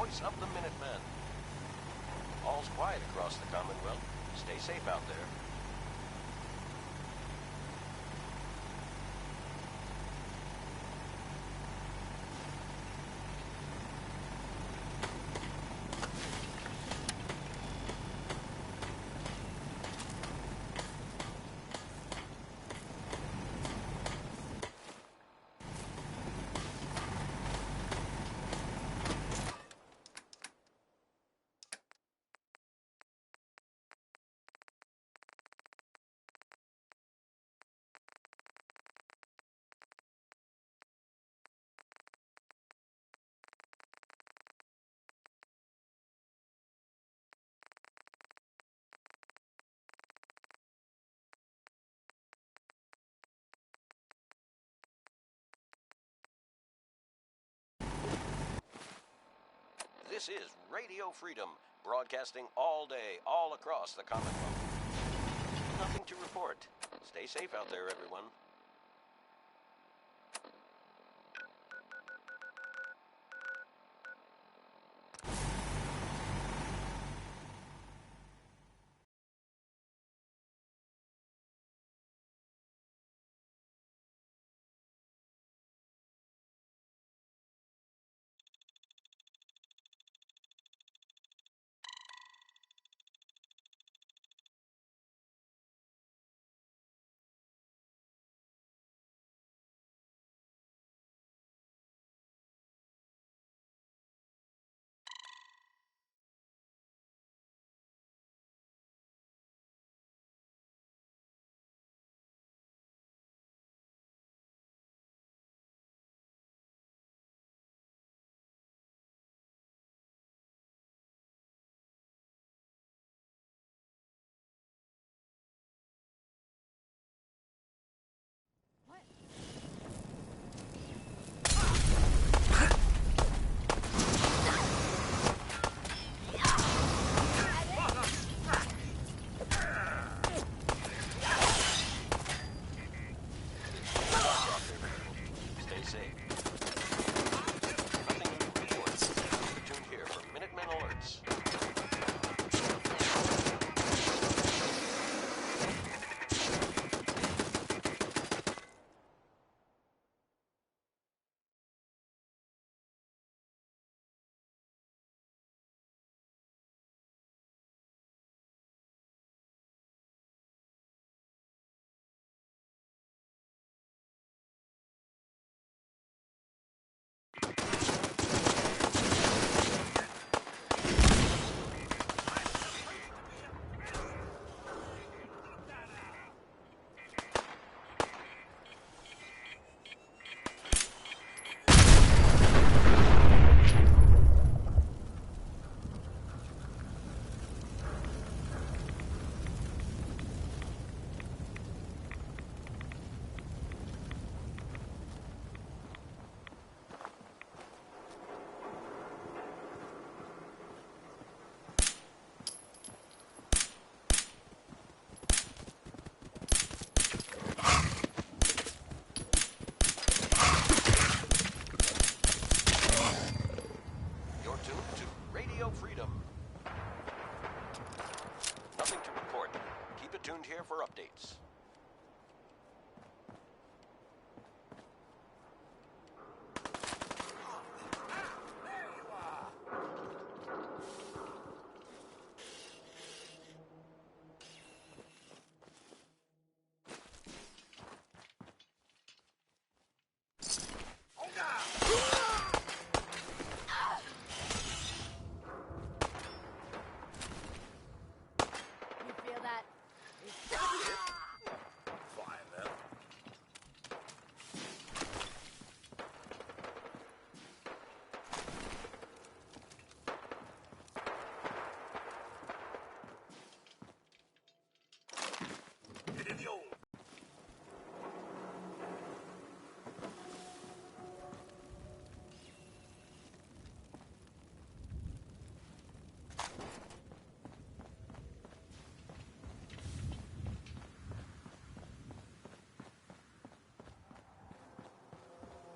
Voice of the Minutemen. All's quiet across the Commonwealth. Stay safe out there. This is Radio Freedom, broadcasting all day, all across the Commonwealth. Nothing to report. Stay safe out there, everyone.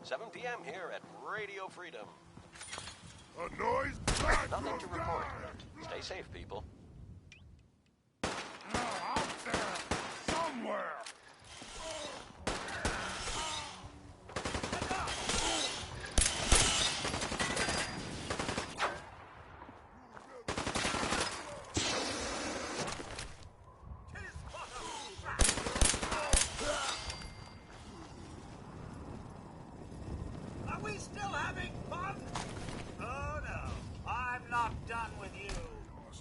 7 p.m. here at Radio Freedom. A noise? Nothing to report. Stay safe, people. Out there! Somewhere! Are we still having fun? Oh no, I'm not done with you.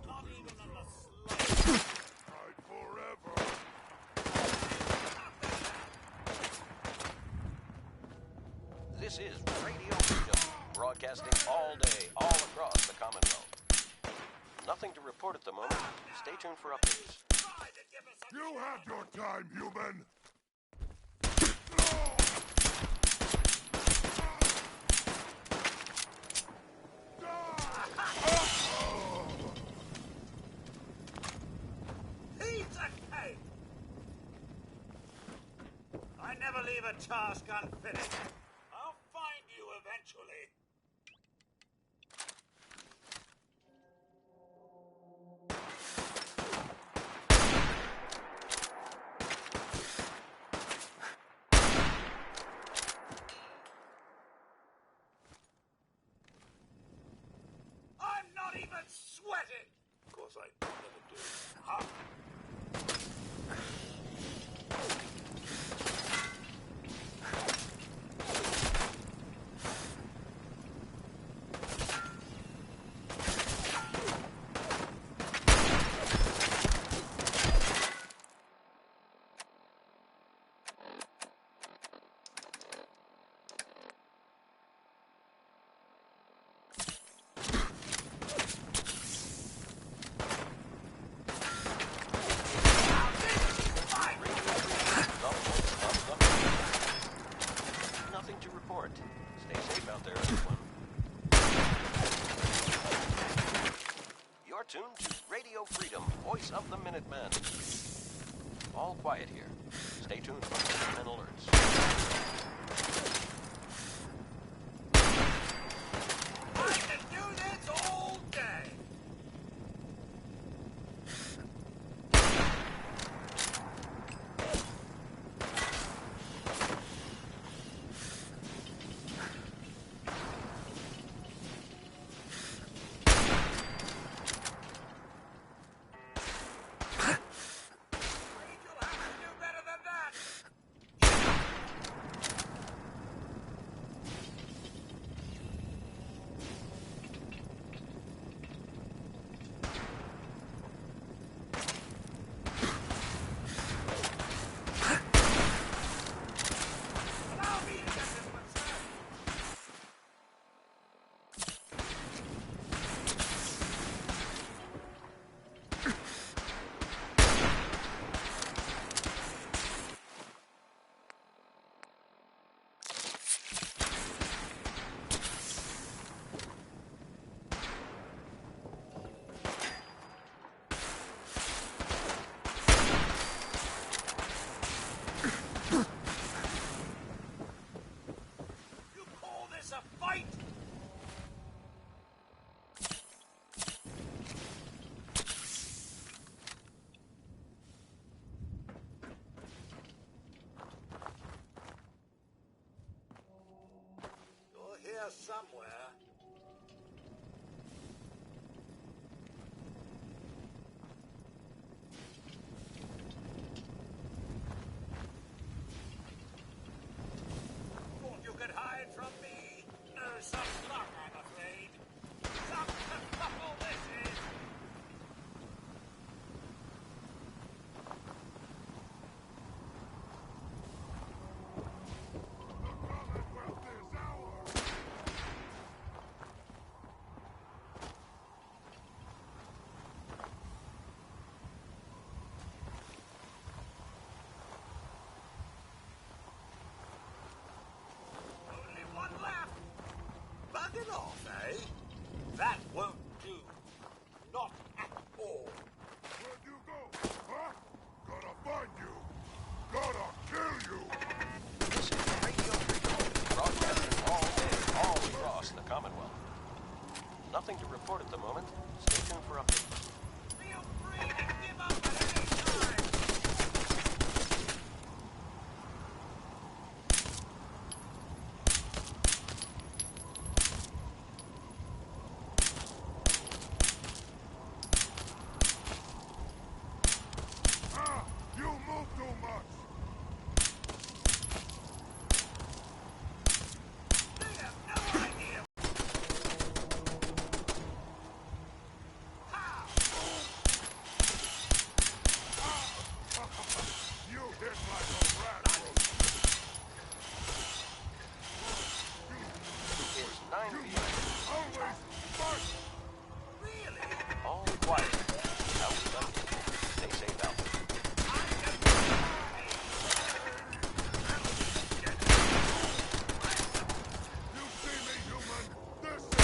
Not even in the slightest. Fight forever! This is Radio Freedom, broadcasting all day, all across the Commonwealth. Nothing to report at the moment. Stay tuned for updates. Try to give us a You had your time, human! piece of cake. I never leave a task unfinished. I'll find you eventually. I'm not even sweating. Of course, I never do. Huh? Nothing to report. Stay safe out there, everyone. You're tuned to Radio Freedom, voice of the Minutemen. All quiet here. Stay tuned for Minutemen alerts. I can do this all day. You'll have to do better than that. Allow me to get this one, sir. You call this a fight? You're here somewhere. Thought you could hide from me? No such luck, I'm afraid. Some kerfuffle this is. The Commonwealth is ours! report at the moment. Stay tuned for updates. Feel free to give up at any time. Ah! You move too much! They have no idea. How? You hit like a rat roach! It's 9 p.m. Always fight! Really? All quiet. Out with updates. Stay safe out there. You see me, human? This is...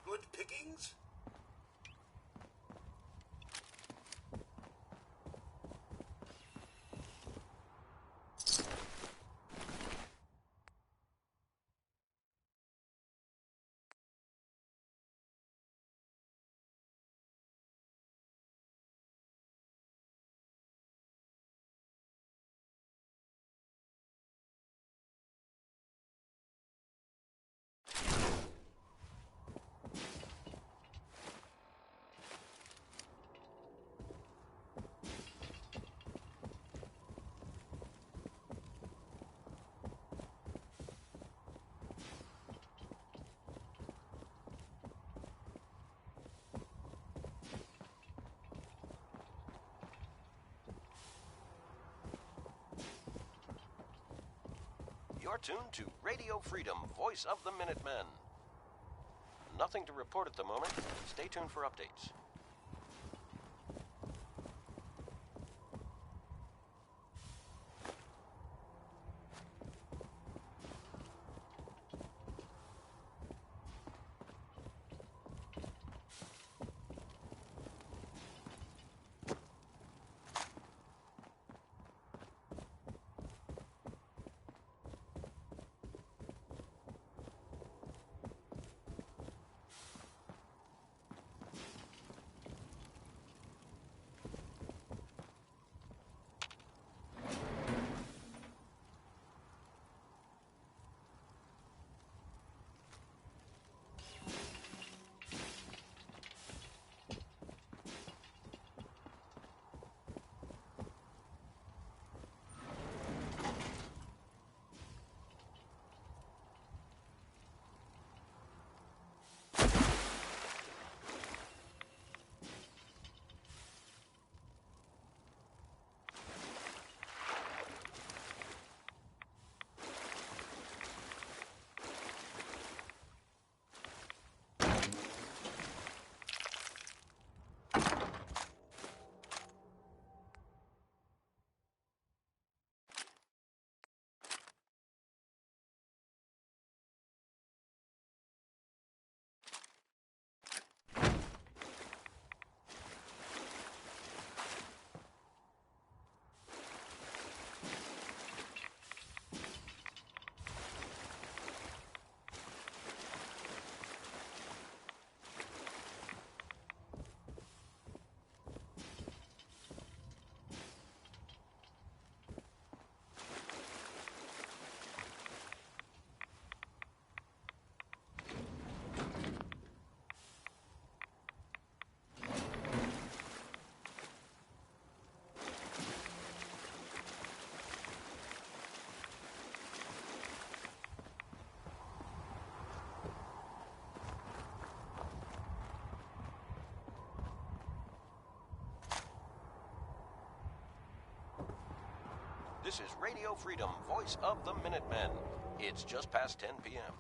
Good pickings? You're tuned to Radio Freedom, voice of the Minutemen. Nothing to report at the moment. Stay tuned for updates. This is Radio Freedom, voice of the Minutemen. It's just past 10 p.m.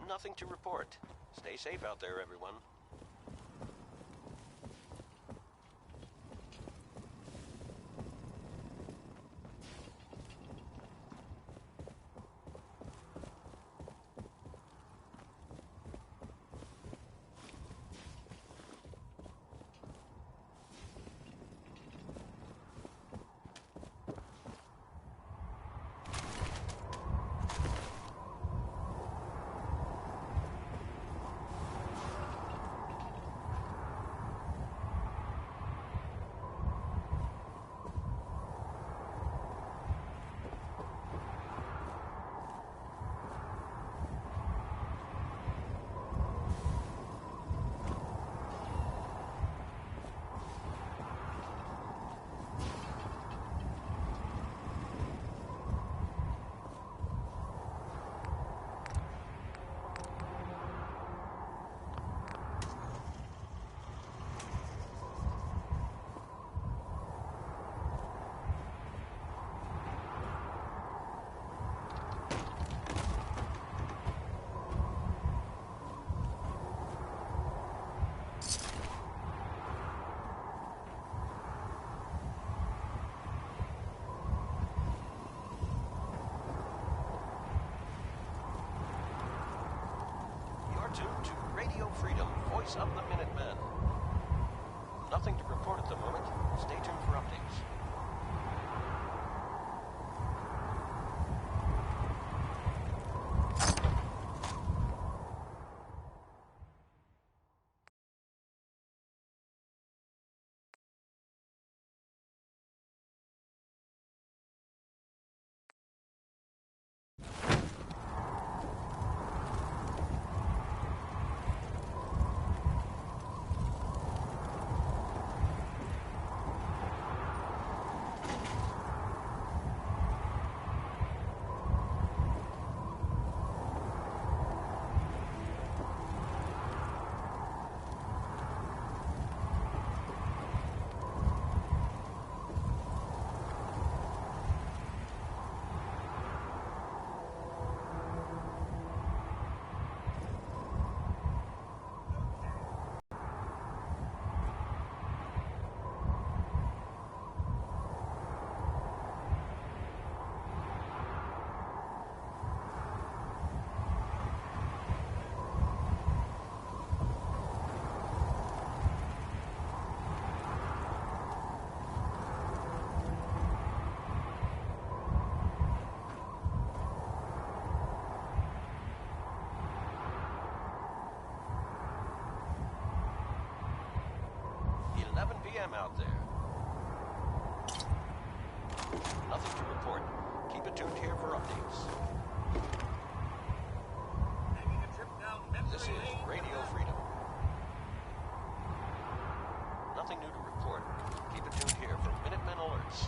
Nothing to report. Stay safe out there, everyone. Tuned to Radio Freedom, voice of the Minutemen. Nothing to report at the moment. Stay tuned for updates. Out there. Nothing to report. Keep it tuned here for updates. Making a trip down memory This is lane. Radio Freedom. Nothing new to report. Keep it tuned here for Minutemen alerts.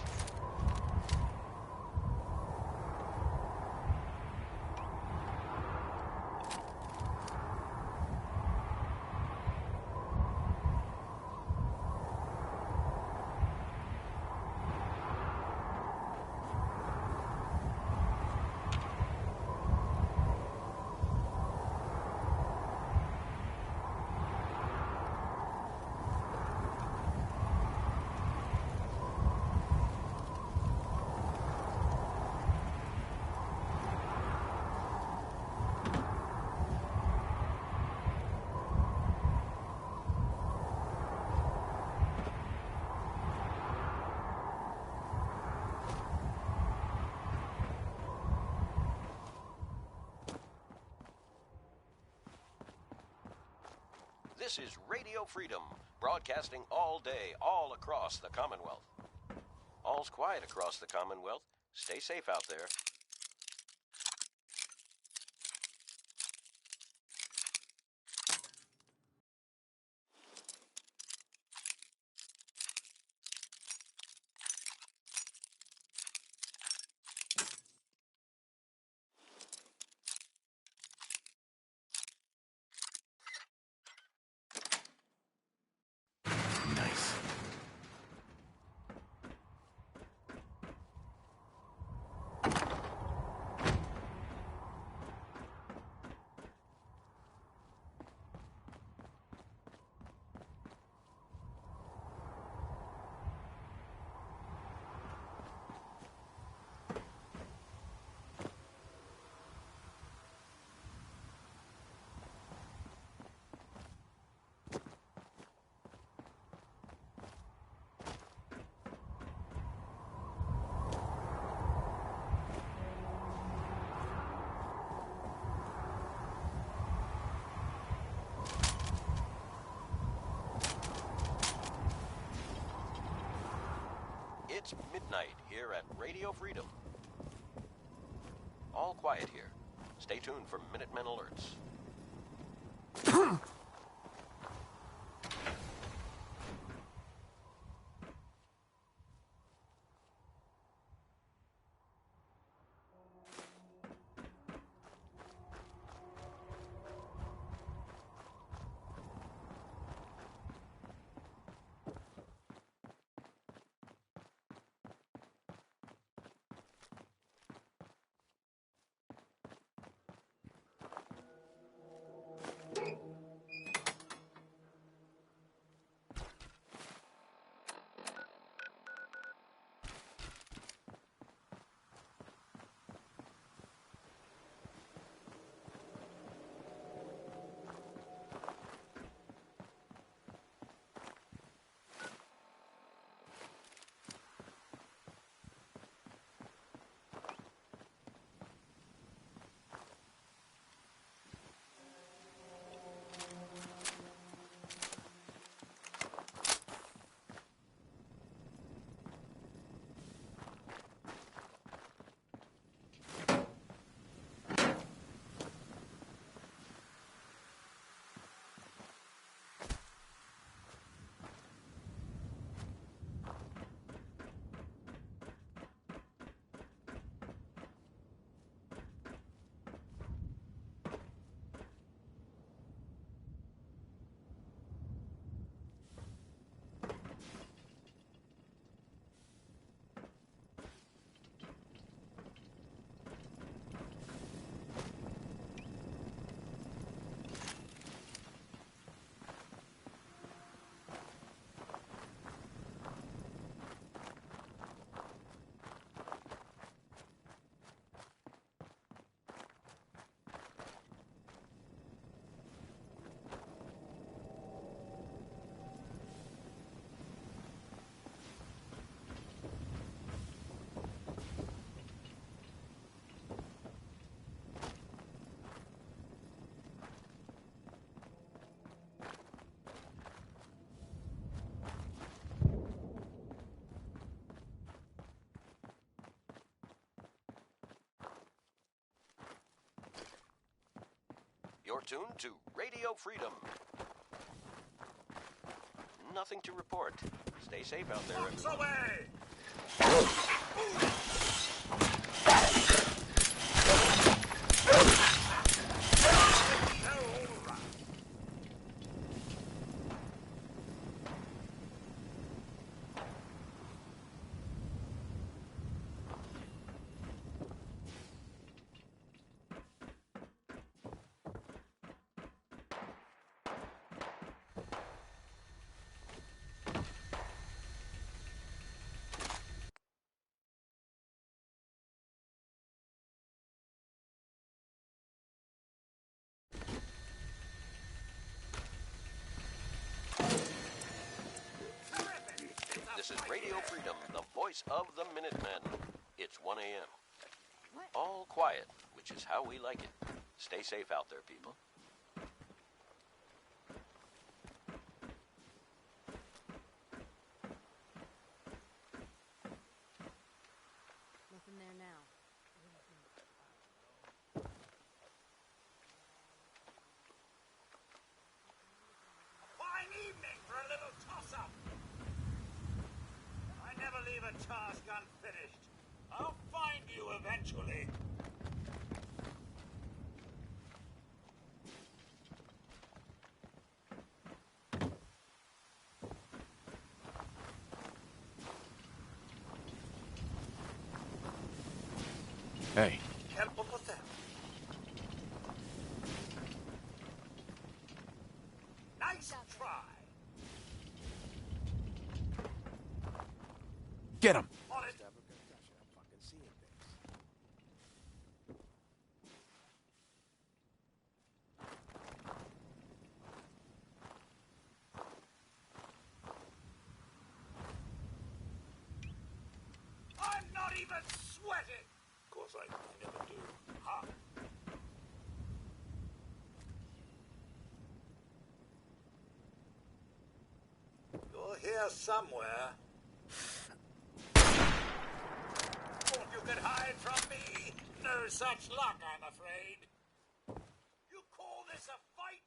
This is Radio Freedom, broadcasting all day, all across the Commonwealth. All's quiet across the Commonwealth. Stay safe out there. midnight here at Radio Freedom. All quiet here. Stay tuned for Minutemen alerts. You're tuned to Radio Freedom. Nothing to report. Stay safe out there, everyone. Away! This is Radio Freedom, the voice of the Minutemen. It's 1 a.m. All quiet, which is how we like it. Stay safe out there, people. Nothing there now. Fine evening for a little toss-up. I never leave a task unfinished. I'll find you eventually. Hey. Careful with them. Nice try. Get him! On it. I'm not even sweating. Of course I never do. Huh? You're here somewhere. it from me? No such luck, I'm afraid. You call this a fight?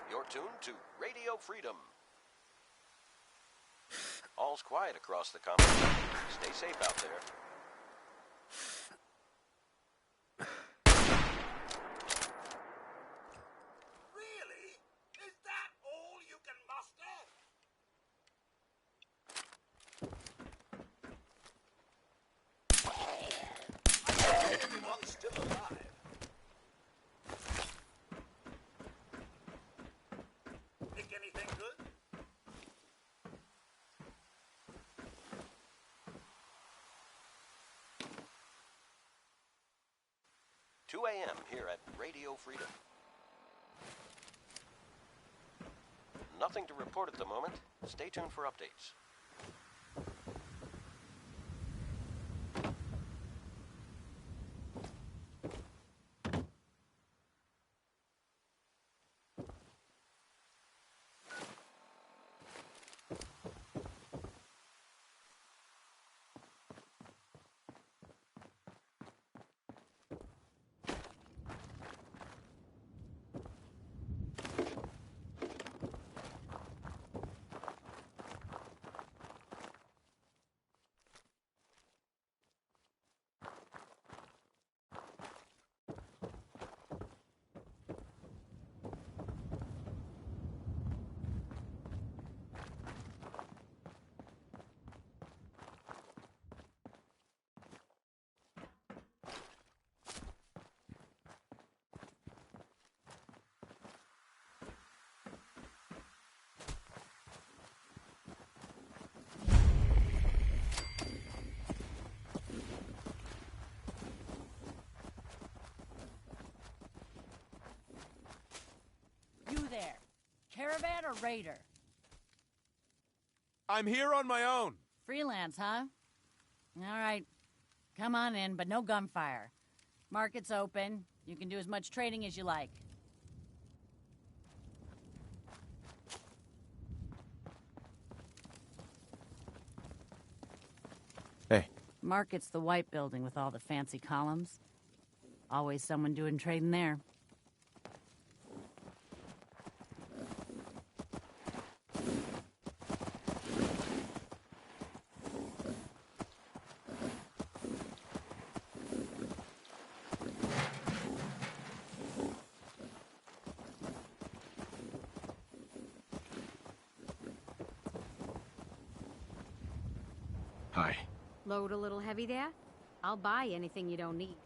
You're tuned to Radio Freedom. All's quiet across the continent. Stay safe out there. Really? Is that all you can muster? I think everyone's still alive. Think anything good? 2 a.m. here at Radio Freedom. Nothing to report at the moment. Stay tuned for updates. You there, caravan or raider? I'm here on my own. Freelance, huh? All right, come on in, but no gunfire. Market's open. You can do as much trading as you like. Hey. Market's the white building with all the fancy columns. Always someone doing trading there. Hi. Load a little heavy there? I'll buy anything you don't need.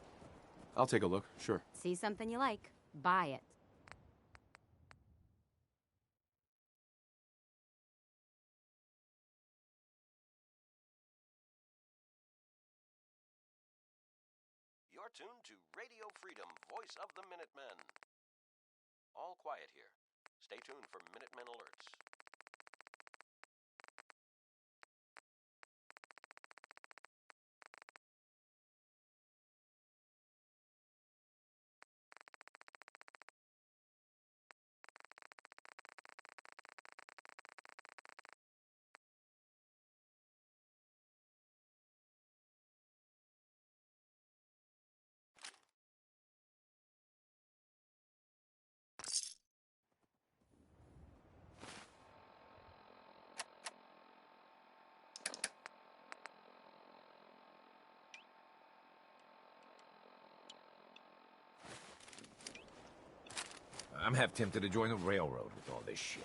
I'll take a look, sure. See something you like, buy it. You're tuned to Radio Freedom, voice of the Minutemen. All quiet here. Stay tuned for Minutemen alerts. I'm half tempted to join the railroad with all this shit.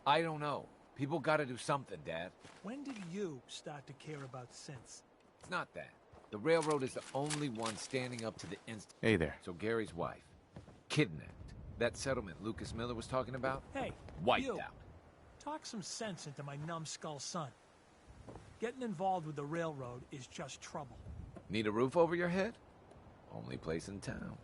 I don't know. People gotta do something, Dad. When did you start to care about sense? It's not that. The railroad is the only one standing up to the instant. Hey there. So Gary's wife, kidnapped. That settlement Lucas Miller was talking about, Hey, wiped you. out. Talk some sense into my numbskull son. Getting involved with the railroad is just trouble. Need a roof over your head? Only place in town.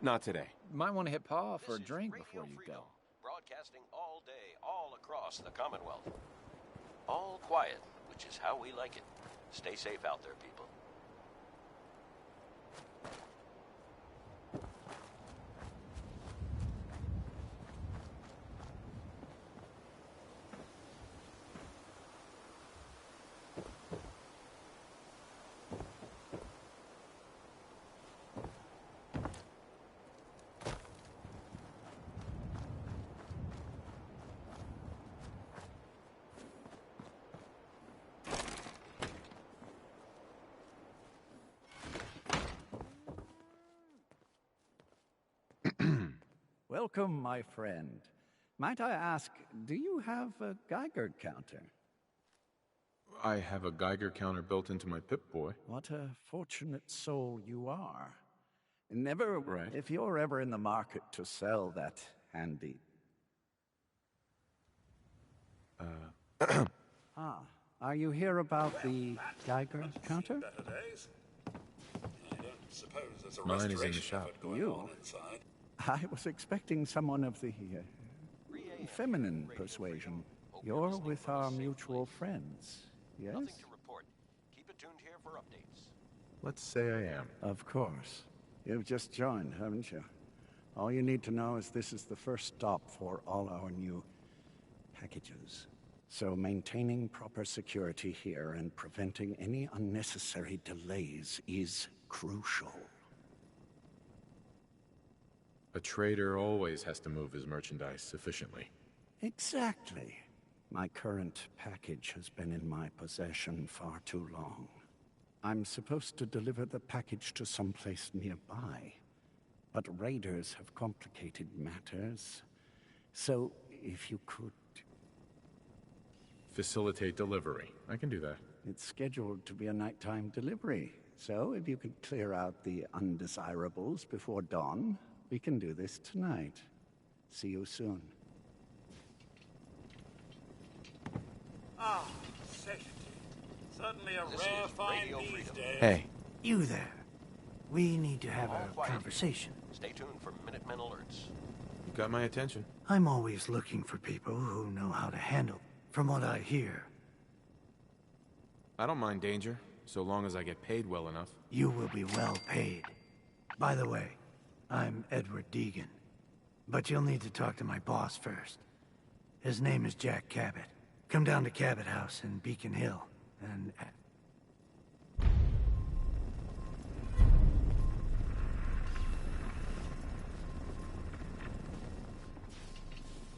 Not today. Might want to hit Pa for a This is drink Radio before you Freedom, go. broadcasting all day, all across the Commonwealth. All quiet, which is how we like it. Stay safe out there, people. Welcome, my friend. Might I ask, do you have a Geiger counter? I have a Geiger counter built into my Pip-Boy. What a fortunate soul you are. Never, Right. if you're ever in the market to sell that handy... are you here about the Geiger counter? Better days. I don't suppose there's a Mine is in the restoration shop. effort going You? on inside. I was expecting someone of the feminine persuasion. You're with our mutual friends, yes? Nothing to report. Keep it tuned here for updates. Let's say I am. Of course. You've just joined, haven't you? All you need to know is this is the first stop for all our new packages. So maintaining proper security here and preventing any unnecessary delays is crucial. A trader always has to move his merchandise efficiently. Exactly. My current package has been in my possession far too long. I'm supposed to deliver the package to someplace nearby, but raiders have complicated matters. So, if you could... Facilitate delivery. I can do that. It's scheduled to be a nighttime delivery, so if you could clear out the undesirables before dawn, we can do this tonight. See you soon. Ah, safety. Certainly a This rare is find Radio these Freedom. days. Hey, You there. We need to have All a quiet. conversation. Stay tuned for Minutemen alerts. you got my attention. I'm always looking for people who know how to handle. From what I hear, I don't mind danger, so long as I get paid well enough. you will be well paid. By the way, I'm Edward Deegan. But you'll need to talk to my boss first. His name is Jack Cabot. Come down to Cabot House in Beacon Hill, and...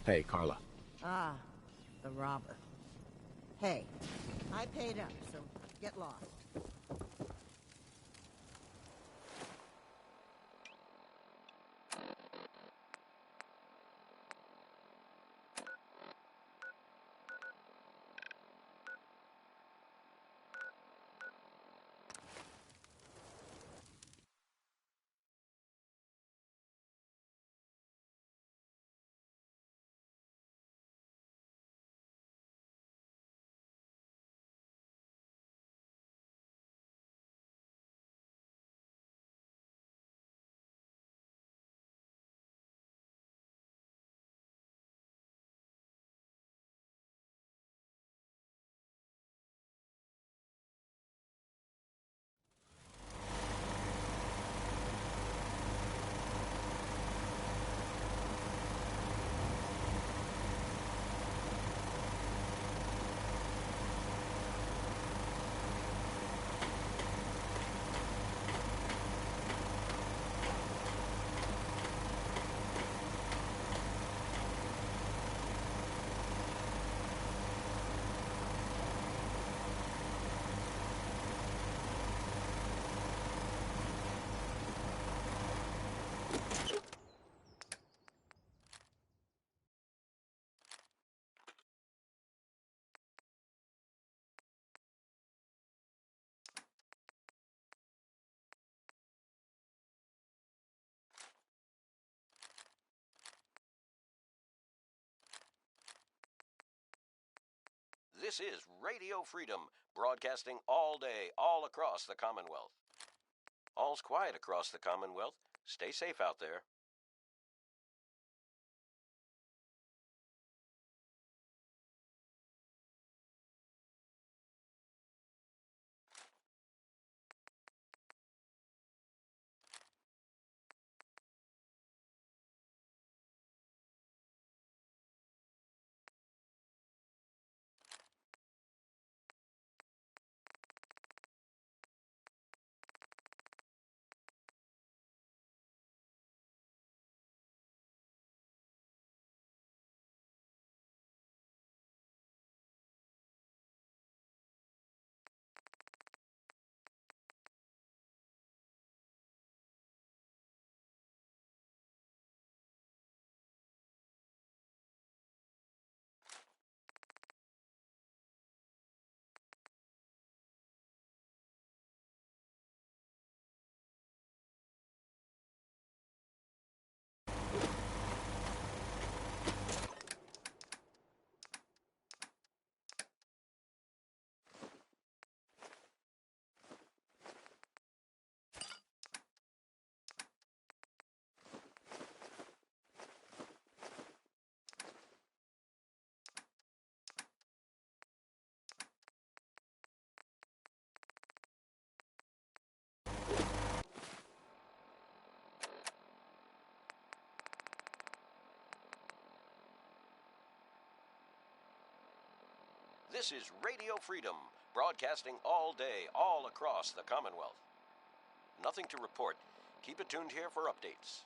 Hey, Carla. Ah, the robber. Hey, I paid up, so get lost. This is Radio Freedom, broadcasting all day, all across the Commonwealth. All's quiet across the Commonwealth. Stay safe out there. This is Radio Freedom, broadcasting all day, all across the Commonwealth. Nothing to report. Keep it tuned here for updates.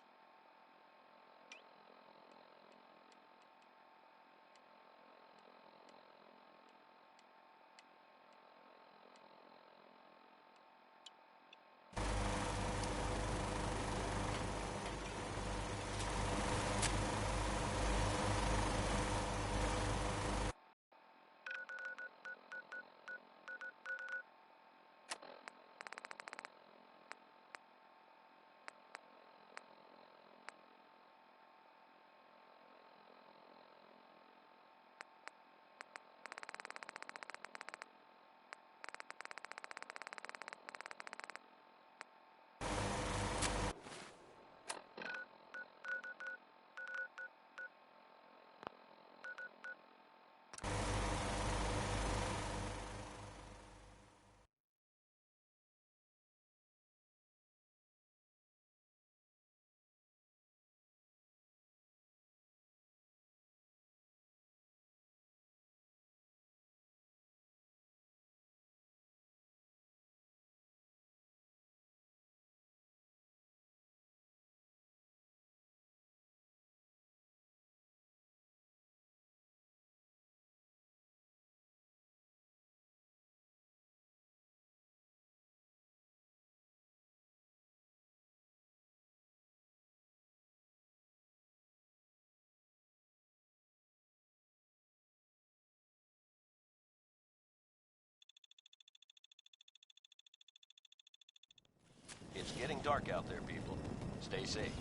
It's getting dark out there, people. Stay safe.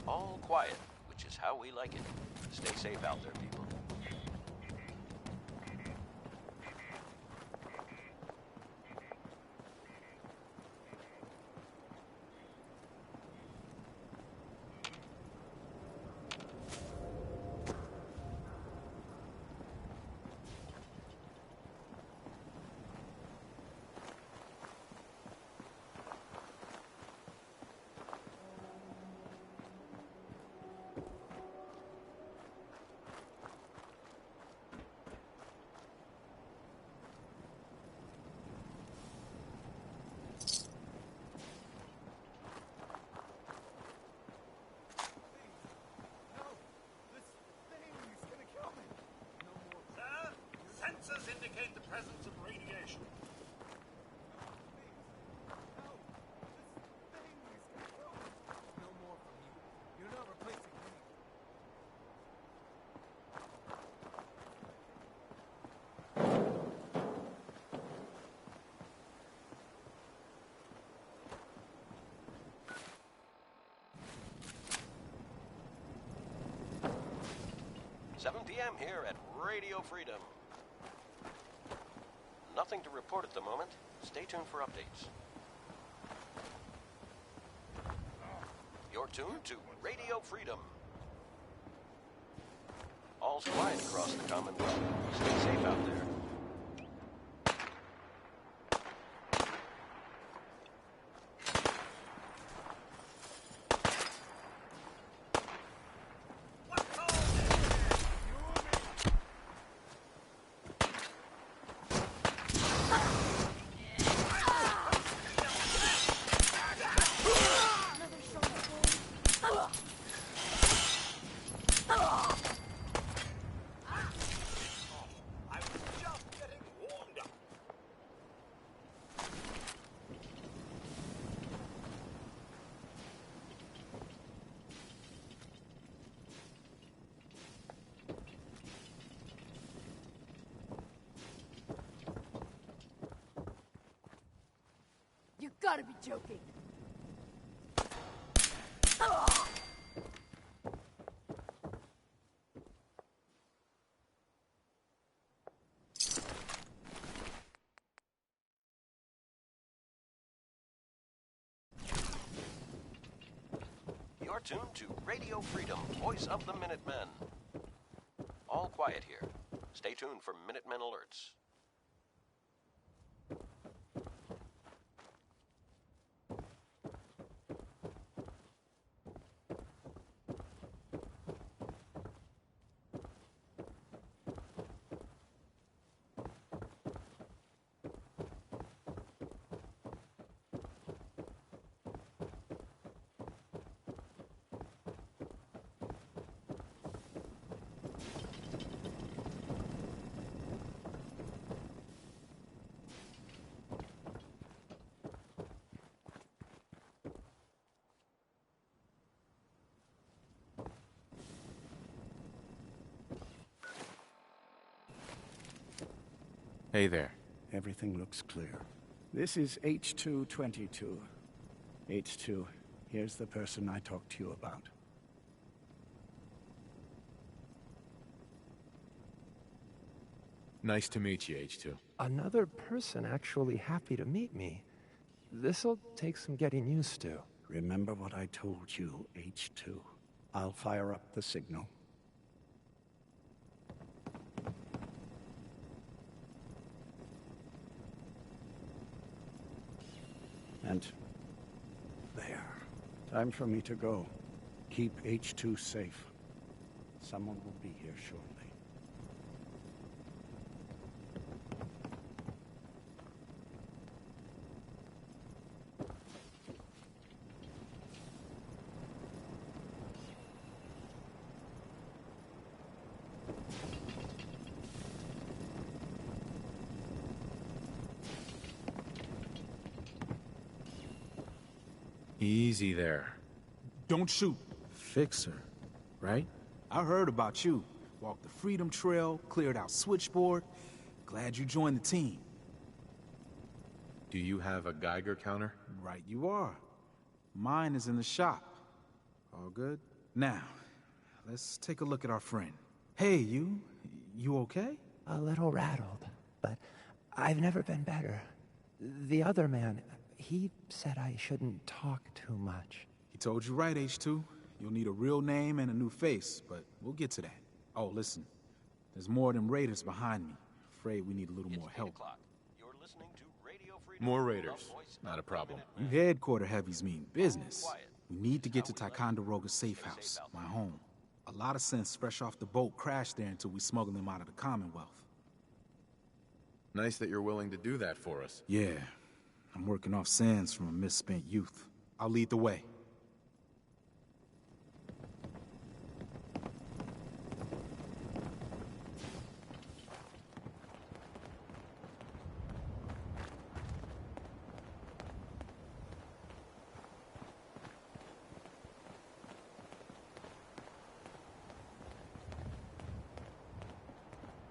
All quiet, which is how we like it. Stay safe out there, people. Sensors indicate the presence of radiation. No more from you. You're not replacing me. Seven p.m. here at Radio Freedom. Nothing to report at the moment. Stay tuned for updates. You're tuned to Radio Freedom. All's quiet across the Commonwealth. Stay safe out there. You gotta be joking. You're tuned to Radio Freedom, voice of the Minutemen. All quiet here. Stay tuned for Minutemen alerts. Hey there. Everything looks clear. This is H222. H2, here's the person I talked to you about. Nice to meet you, H2. Another person actually happy to meet me. This'll take some getting used to. Remember what I told you, H2. I'll fire up the signal. And there. Time for me to go. Keep H2 safe. Someone will be here shortly. Easy there. Don't shoot. Fixer, right? I heard about you. Walked the Freedom Trail, cleared out Switchboard. Glad you joined the team. Do you have a Geiger counter? Right you are. Mine is in the shop. All good? Now, let's take a look at our friend. Hey, you okay? A little rattled, but I've never been better. The other man, he said I shouldn't talk too much. He told you right, H2. You'll need a real name and a new face, but we'll get to that. Oh, listen. There's more than raiders behind me. Afraid we need a little more help. You're listening to Radio Freedom. More raiders. Not a problem. You headquarter heavies mean business. We need to get to Ticonderoga's safe house, my home. A lot of sense fresh off the boat crashed there until we smuggled them out of the Commonwealth. Nice that you're willing to do that for us. Yeah. I'm working off sands from a misspent youth. I'll lead the way.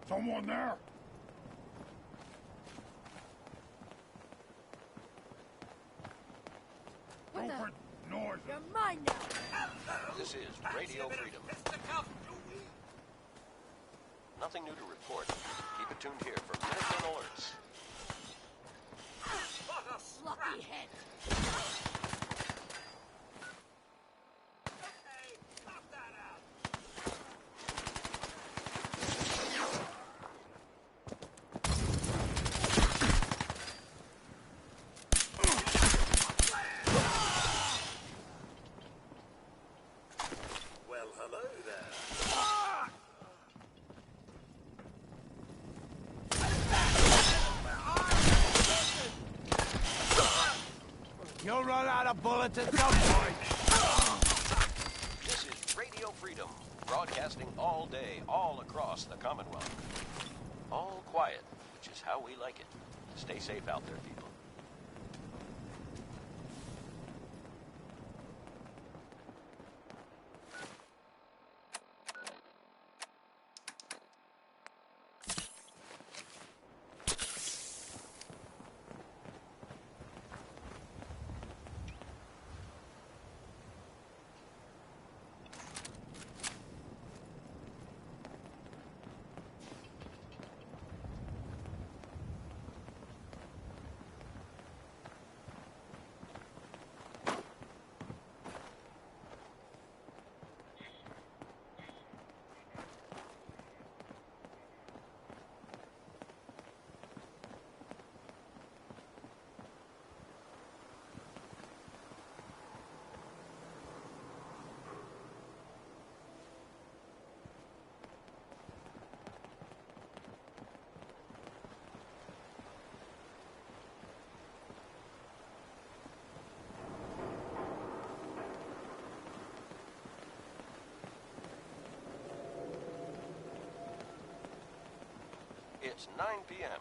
Someone there? What the? Stupid noise. You're mine now. This is Radio Freedom. Nothing new to report. Keep it tuned here for Minutemen alerts. Lucky head. You'll run out of bullets at some point. This is Radio Freedom, broadcasting all day, all across the Commonwealth. All quiet, which is how we like it. Stay safe out there, people. It's 9 p.m.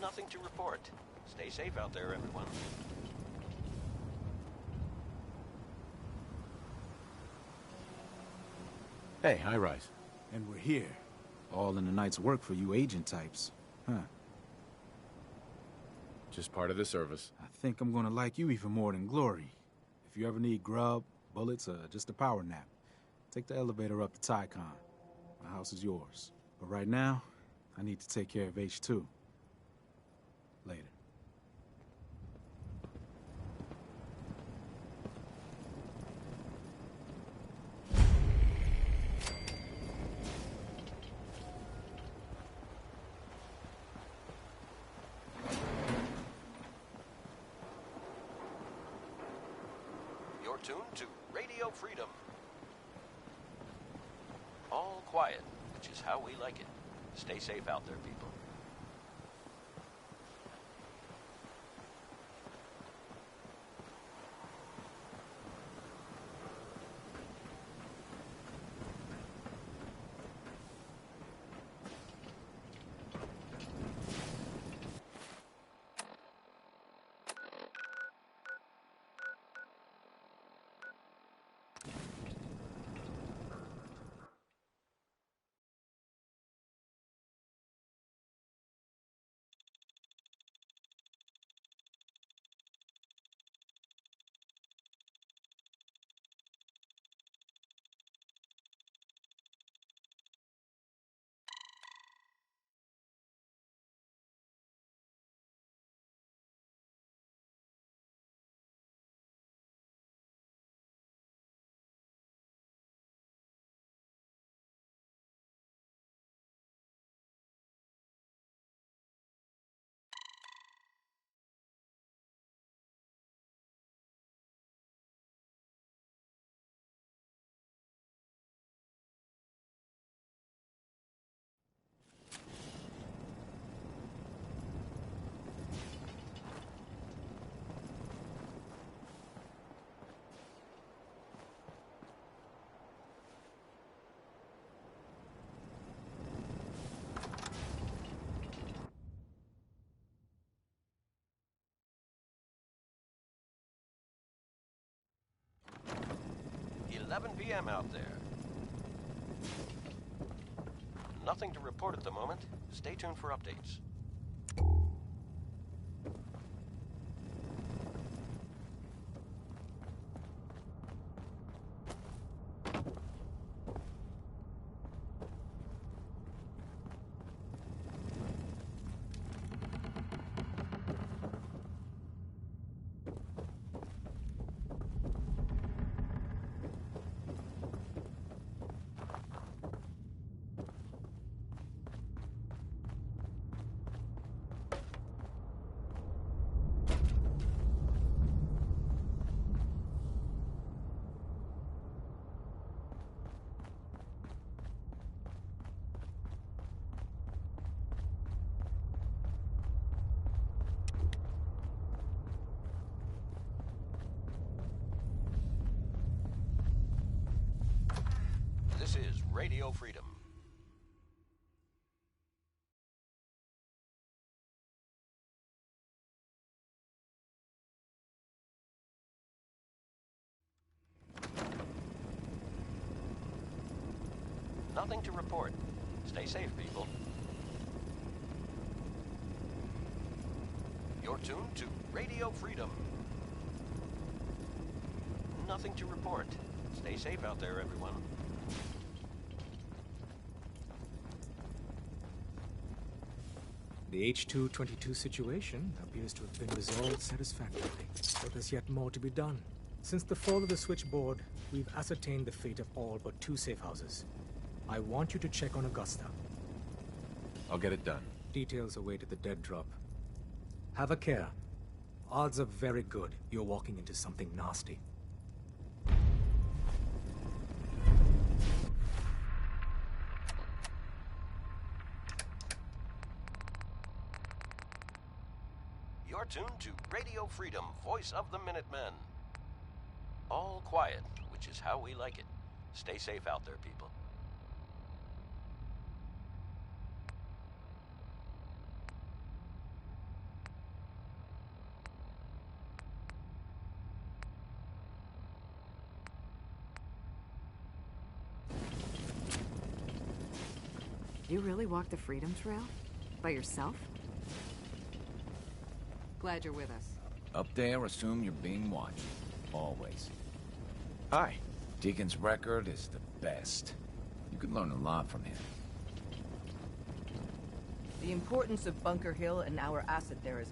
Nothing to report. Stay safe out there, everyone. Hey, high rise. And we're here. All in the night's work for you agent types. Huh. Just part of the service. I think I'm gonna like you even more than Glory. If you ever need grub, bullets, or just a power nap, take the elevator up to Tycon. My house is yours. But right now, I need to take care of H2. Later. You're tuned to Radio Freedom. All quiet, which is how we like it. Stay safe out there, people. $11 p.m. out there. Nothing to report at the moment. Stay tuned for updates. This is Radio Freedom. Nothing to report. Stay safe, people. You're tuned to Radio Freedom. Nothing to report. Stay safe out there, everyone. The H222 situation appears to have been resolved satisfactorily, but there's yet more to be done. Since the fall of the switchboard, we've ascertained the fate of all but 2 safe houses. I want you to check on Augusta. I'll get it done. Details await at the dead drop. Have a care. Odds are very good you're walking into something nasty. You're tuned to Radio Freedom, voice of the Minutemen. All quiet, which is how we like it. Stay safe out there, people. You really walked the Freedom Trail? By yourself? Glad you're with us. Up there, assume you're being watched. Always. Hi. Deacon's record is the best. You can learn a lot from him. The importance of Bunker Hill and our asset there is...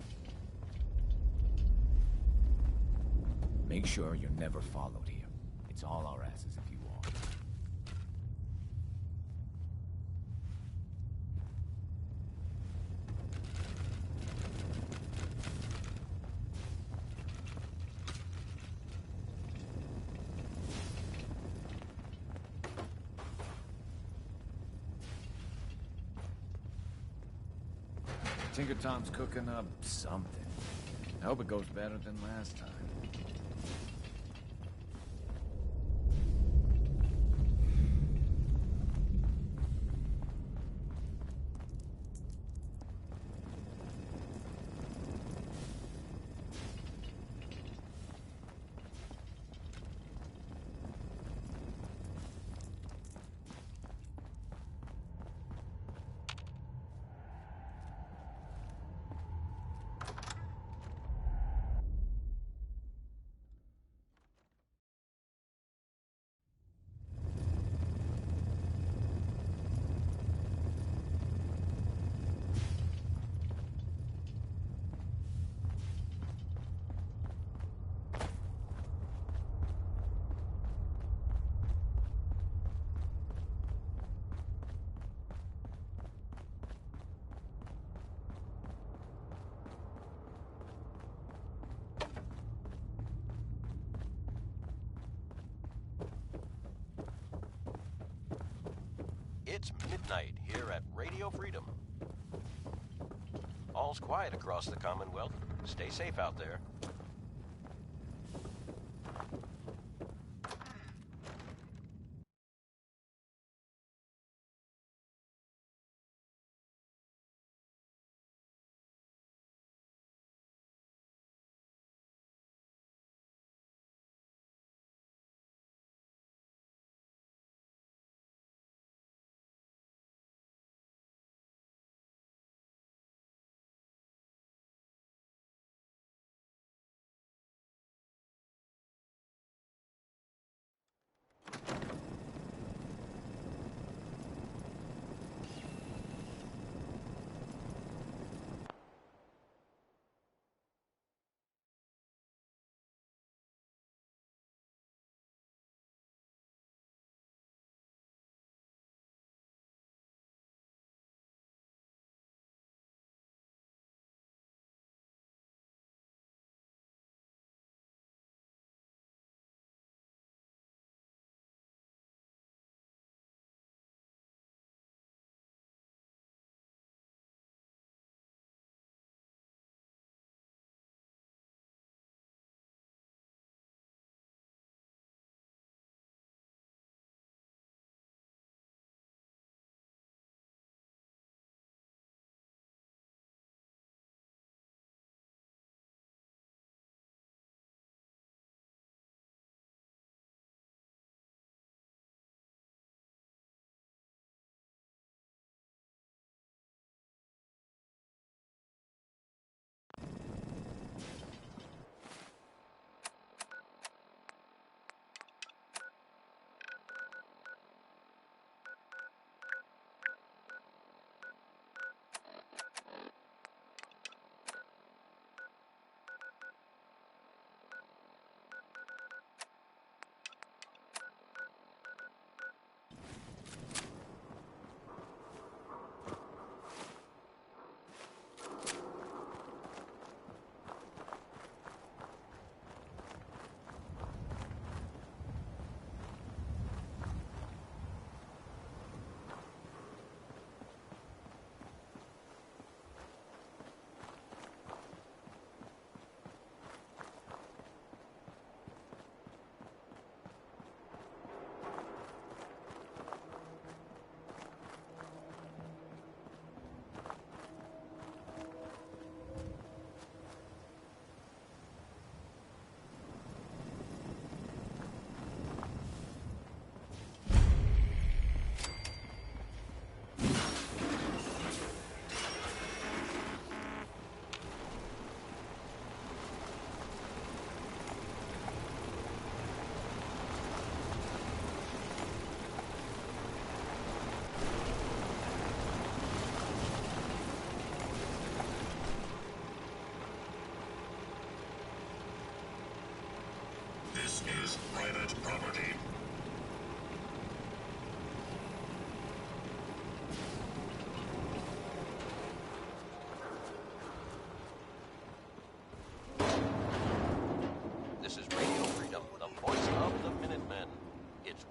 Make sure you're never followed here. It's all our asses if you are. Tinker Tom's cooking up something. I hope it goes better than last time. It's midnight here at Radio Freedom. All's quiet across the Commonwealth. Stay safe out there.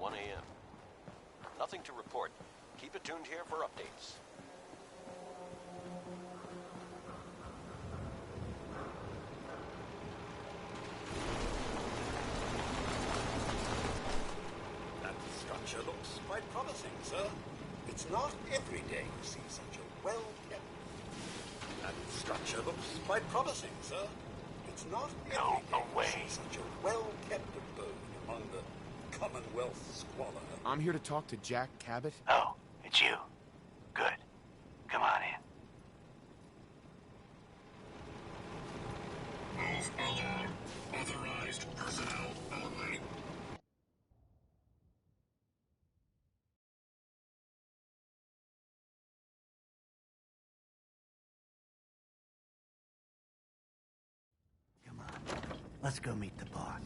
1 a.m. Nothing to report. Keep it tuned here for updates. That structure looks quite promising, sir. It's not every day you see such a well-kept... That structure looks quite promising, sir. It's not every day you see such a well-kept abode among the Commonwealth squalor. I'm here to talk to Jack Cabot. Oh, it's you. Good. Come on in. Move along. Authorized personnel only. Come on. Let's go meet the boss.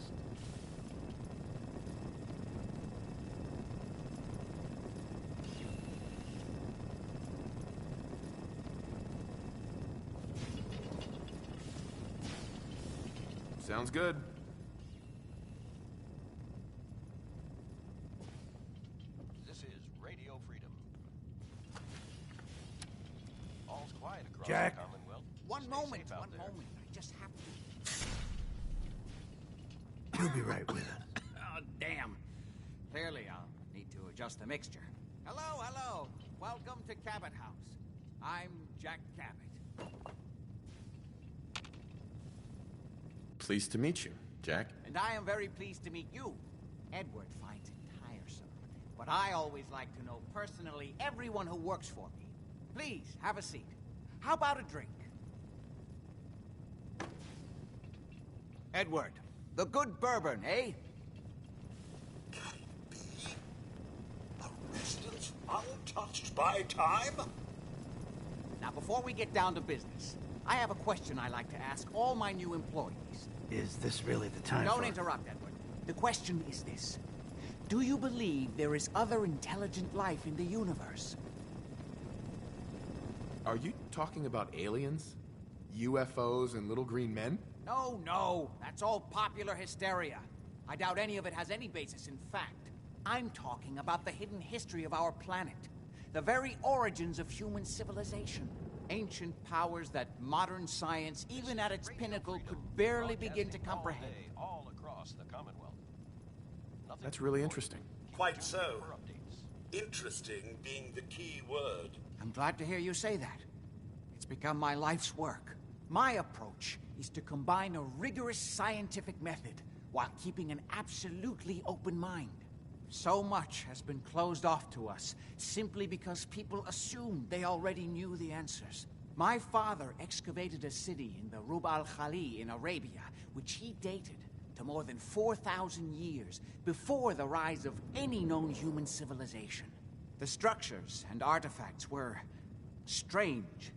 Sounds good. This is Radio Freedom. All's quiet across Jack? the Commonwealth. One Stay moment, safe out one there. moment. I just have to... You'll be right with us. Oh, damn. Clearly, I'll need to adjust the mixture. Hello. Welcome to Cabot House. I'm Jack Cabot. Pleased to meet you, Jack. And I am very pleased to meet you. Edward finds it tiresome, but I always like to know personally everyone who works for me. Please, have a seat. How about a drink? Edward, the good bourbon, eh? A residence untouched by time? Now, before we get down to business, I have a question I like to ask all my new employees. Is this really the time Don't for... interrupt, Edward. The question is this. Do you believe there is other intelligent life in the universe? Are you talking about aliens? UFOs and little green men? No. That's all popular hysteria. I doubt any of it has any basis in fact. I'm talking about the hidden history of our planet. The very origins of human civilization. Ancient powers that modern science, even at its pinnacle, could barely begin to comprehend. All across the Commonwealth. That's really interesting. Quite so. Interesting being the key word. I'm glad to hear you say that. It's become my life's work. My approach is to combine a rigorous scientific method while keeping an absolutely open mind. So much has been closed off to us simply because people assumed they already knew the answers. My father excavated a city in the Rub al-Khali in Arabia, which he dated to more than 4,000 years before the rise of any known human civilization. The structures and artifacts were strange,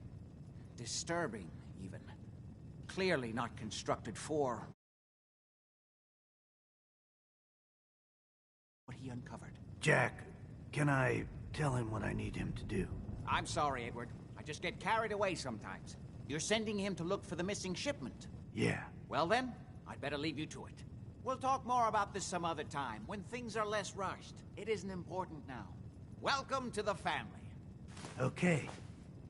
disturbing even. Clearly not constructed for what he uncovered. Jack, can I tell him what I need him to do? I'm sorry, Edward. I just get carried away sometimes. You're sending him to look for the missing shipment. Yeah. Well then, I'd better leave you to it. We'll talk more about this some other time, when things are less rushed. It isn't important now. Welcome to the family. Okay.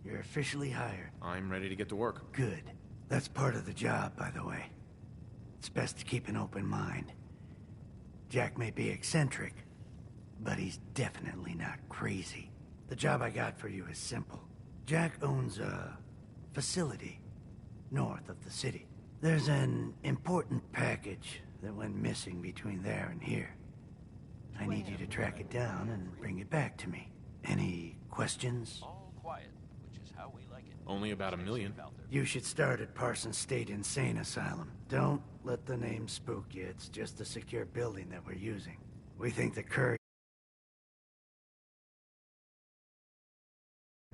You're officially hired. I'm ready to get to work. Good. That's part of the job, by the way. It's best to keep an open mind. Jack may be eccentric, but he's definitely not crazy. The job I got for you is simple. Jack owns a facility north of the city. There's an important package that went missing between there and here. I need you to track it down and bring it back to me. Any questions? All quiet, which is how we like it. Only about a million. You should start at Parsons State Insane Asylum. Don't let the name spook you. It's just a secure building that we're using. We think the Curry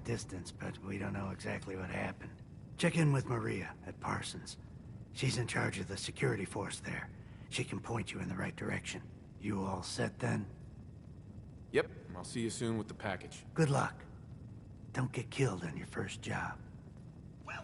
distance, but we don't know exactly what happened. Check in with Maria at Parsons. She's in charge of the security force there. She can point you in the right direction. You all set then? Yep, I'll see you soon with the package. Good luck. Don't get killed on your first job. Well.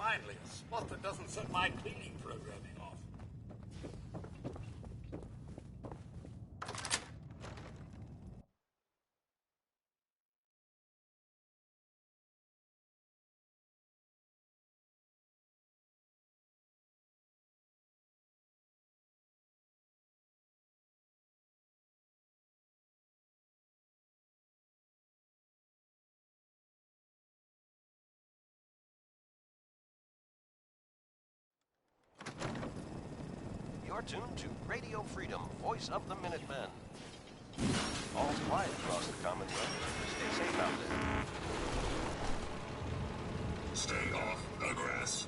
Finally, a spot that doesn't set my cleaning programming off. You're tuned to Radio Freedom, voice of the Minutemen. All's quiet across the Commonwealth. Stay safe out there. Stay off the grass.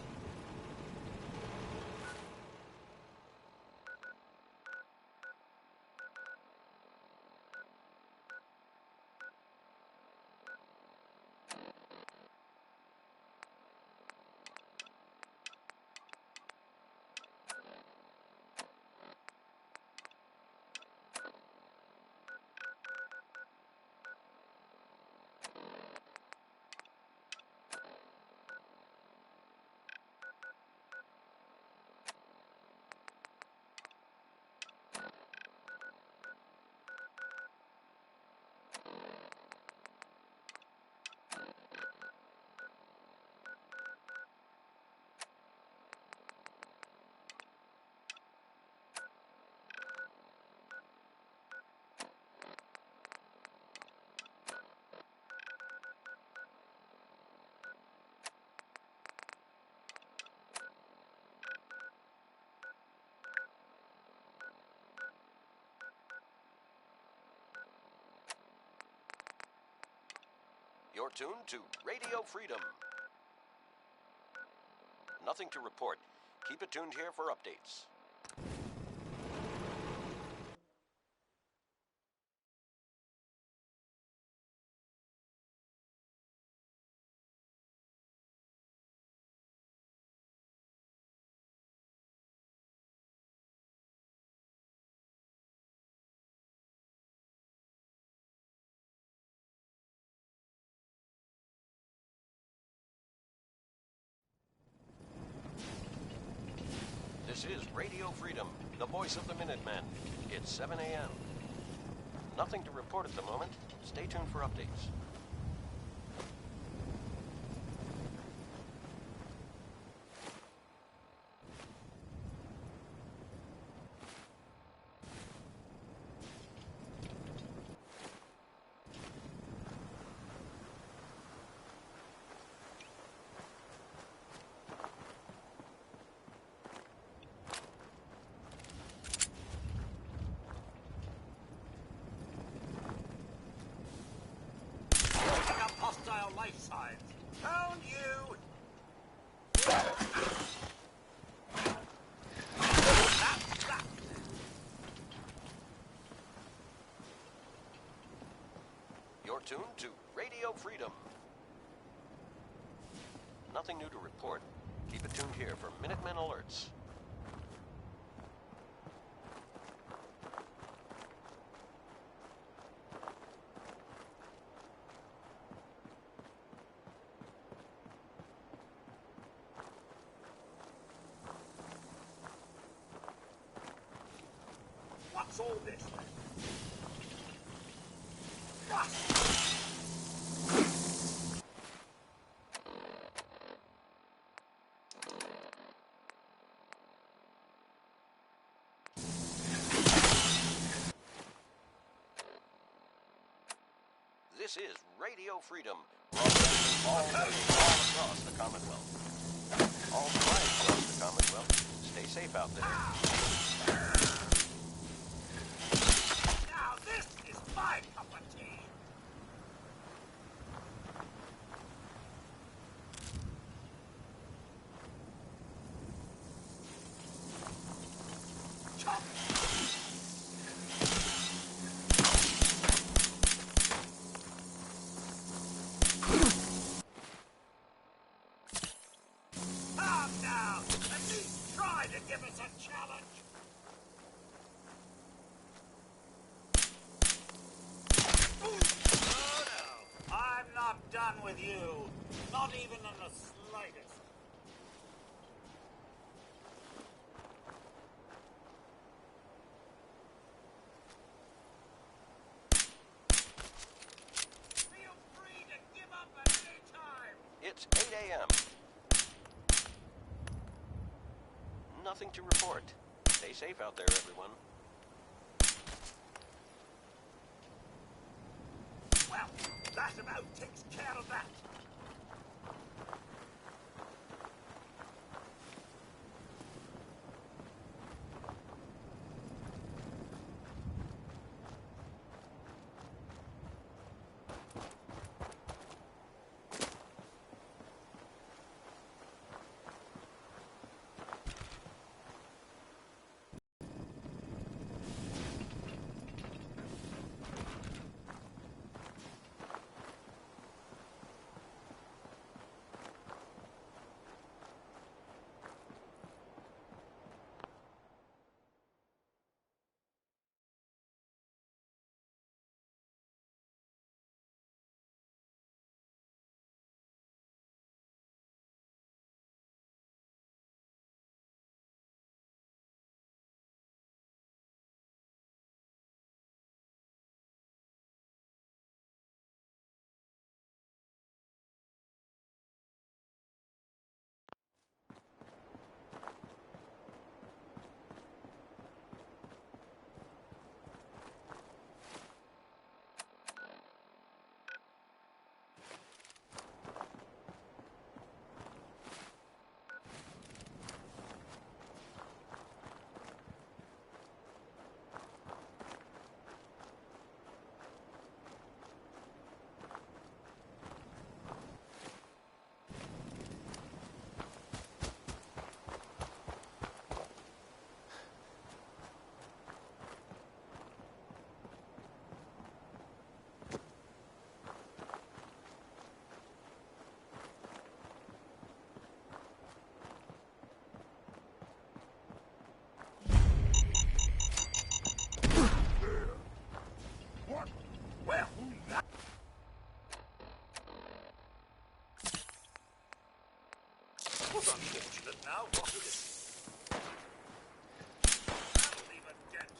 You're tuned to Radio Freedom. Nothing to report. Keep it tuned here for updates. This is Radio Freedom, the voice of the Minutemen. It's 7 a.m. Nothing to report at the moment. Stay tuned for updates. Hostile life signs. Found you! You're tuned to Radio Freedom. Nothing new to report. Keep it tuned here for Minutemen alerts. What's all this then? This is Radio Freedom, broadcasting all across the Commonwealth. All quiet across the Commonwealth. Stay safe out there. Now this is my cup of tea. Chop. Calm down. At least try to give us a challenge. Oh no, I'm not done with you. Not even in the slightest. nothing to report. Stay safe out there, everyone. Well, that about takes care of that. Well, that was unfortunate now, wasn't it? That'll leave a dent.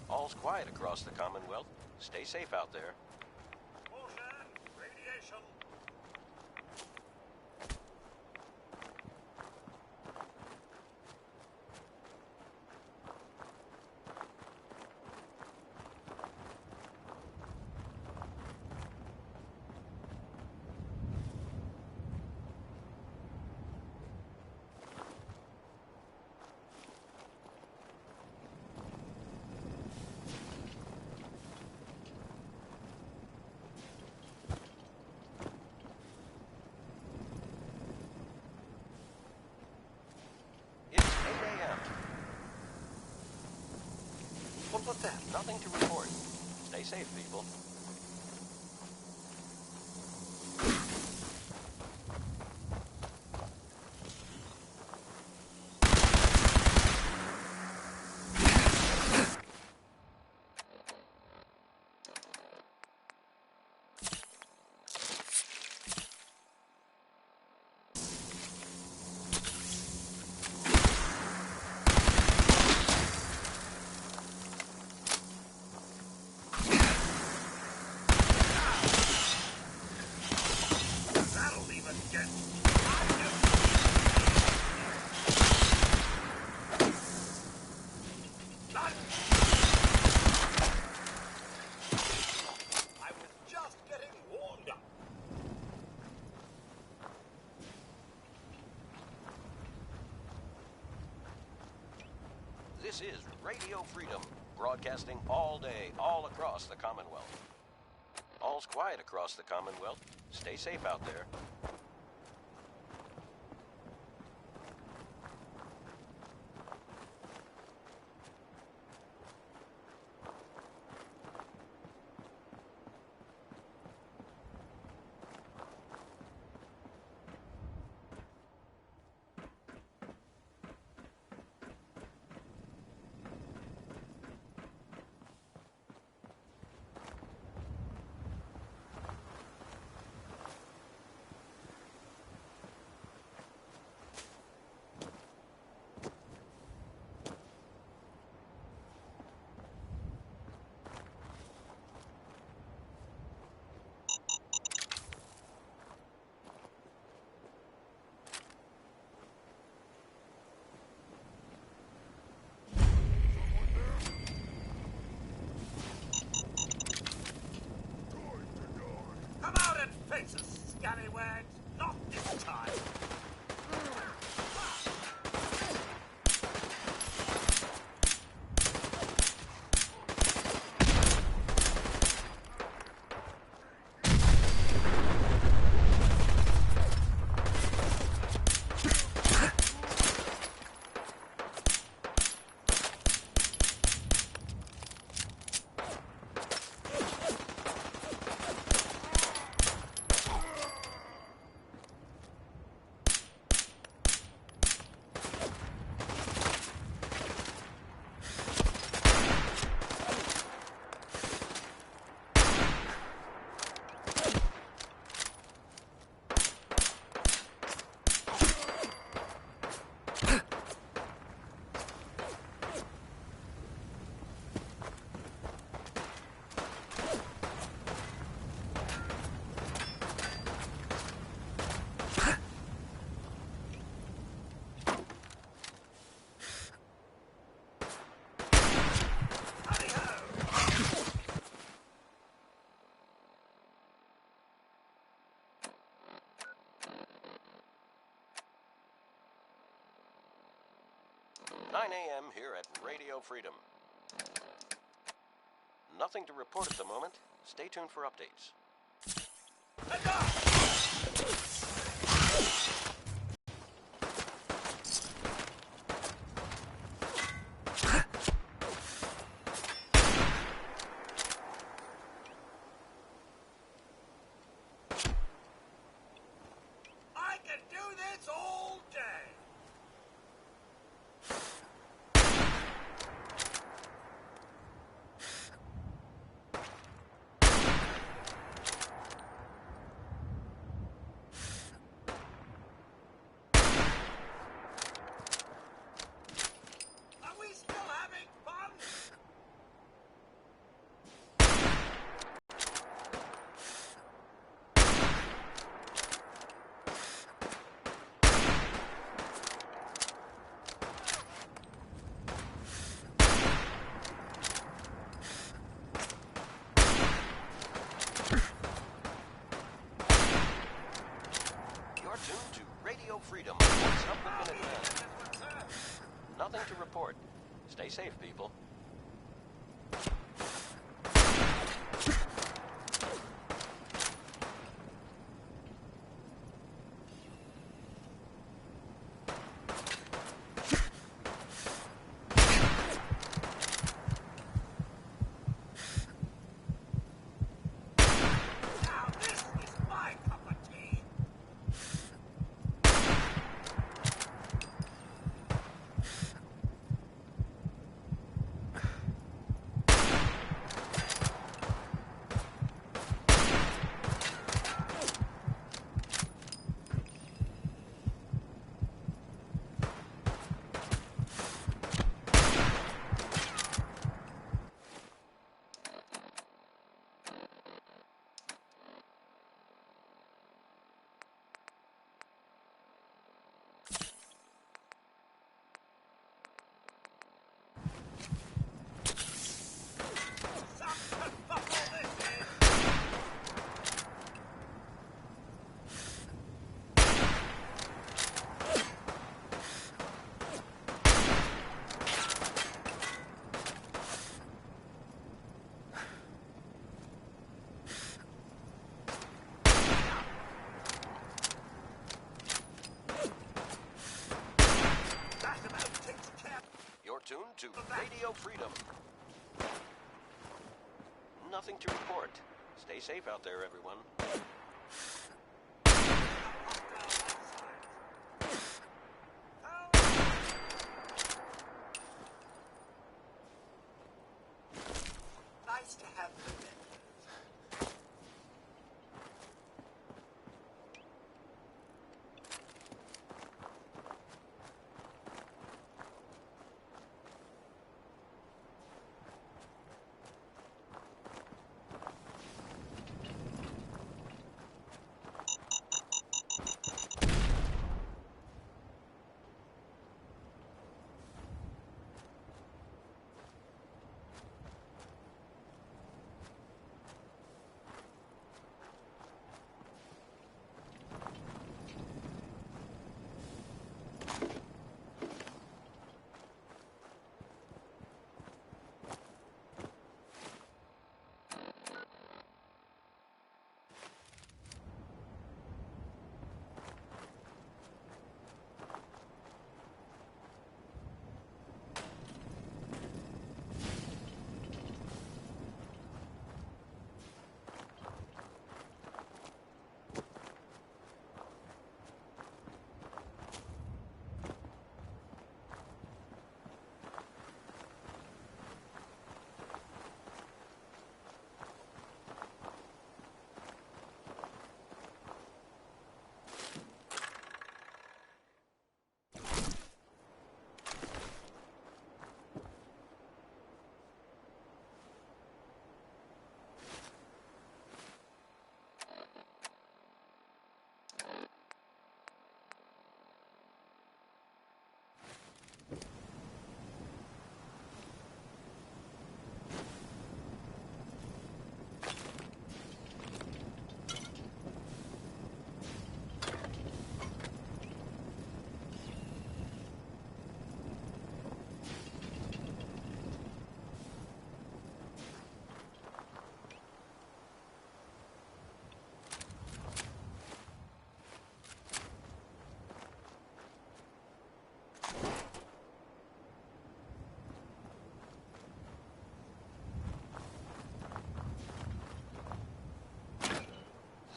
All's quiet across the Commonwealth. Stay safe out there. Radiation. What was that? Nothing to report. Stay safe, people. This is Radio Freedom, broadcasting all day, all across the Commonwealth. All's quiet across the Commonwealth. Stay safe out there. Come out and face us, scallywags! Not this time! AM here at Radio Freedom. Nothing to report at the moment. Stay tuned for updates. I can do this all day! Freedom, voice of the Minutemen. Nothing to report. Stay safe, people. tuned to Radio Freedom. Nothing to report. Stay safe out there, everyone. Nice to have you.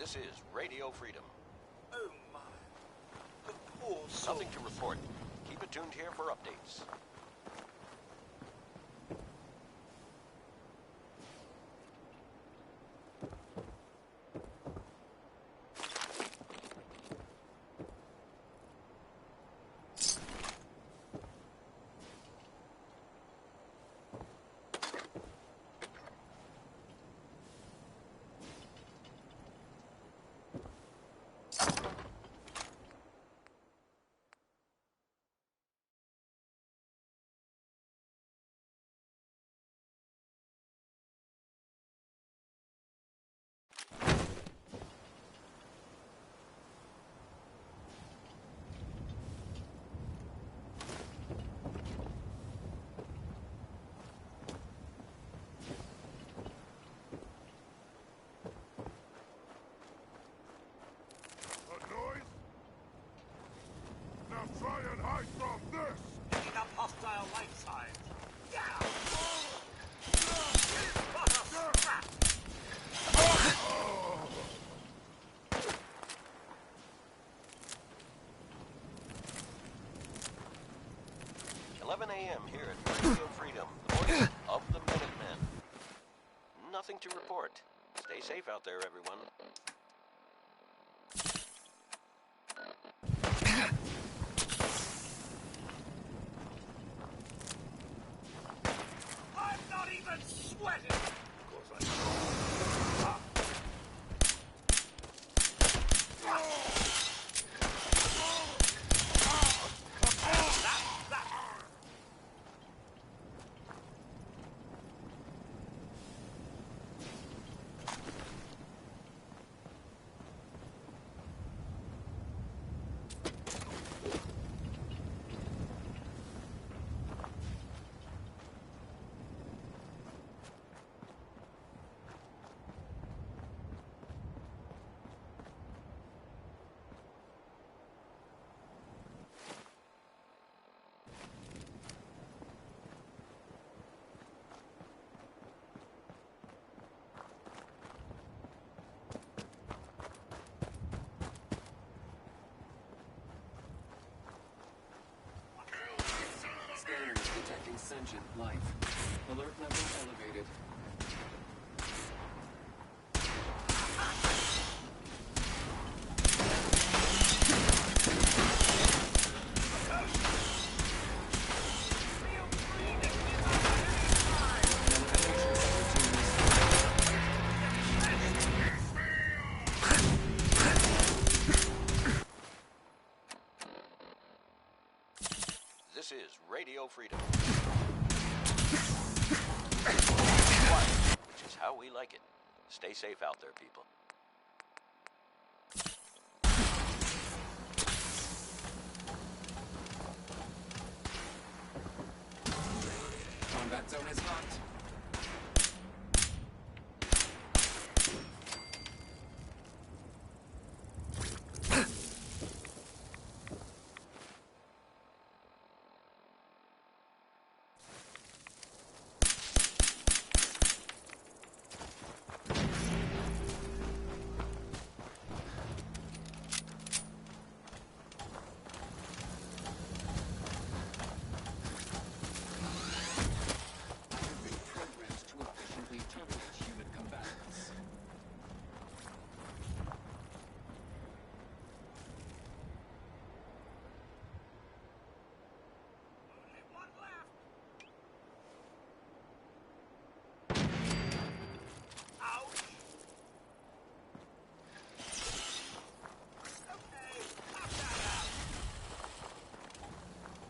This is Radio Freedom. Oh my. The poor soul. Nothing to report. Keep it tuned here for updates. Try and hide from this! Picking up hostile light signs. Yeah! What a scrap! 11 a.m. here at Radio Freedom, the voice of the Minutemen. Nothing to report. Stay safe out there, everyone. I'm not even sweating! Of course I engine, live. Alert level elevated. This is Radio Freedom. Which is how we like it. Stay safe out there, people. Combat zone is locked.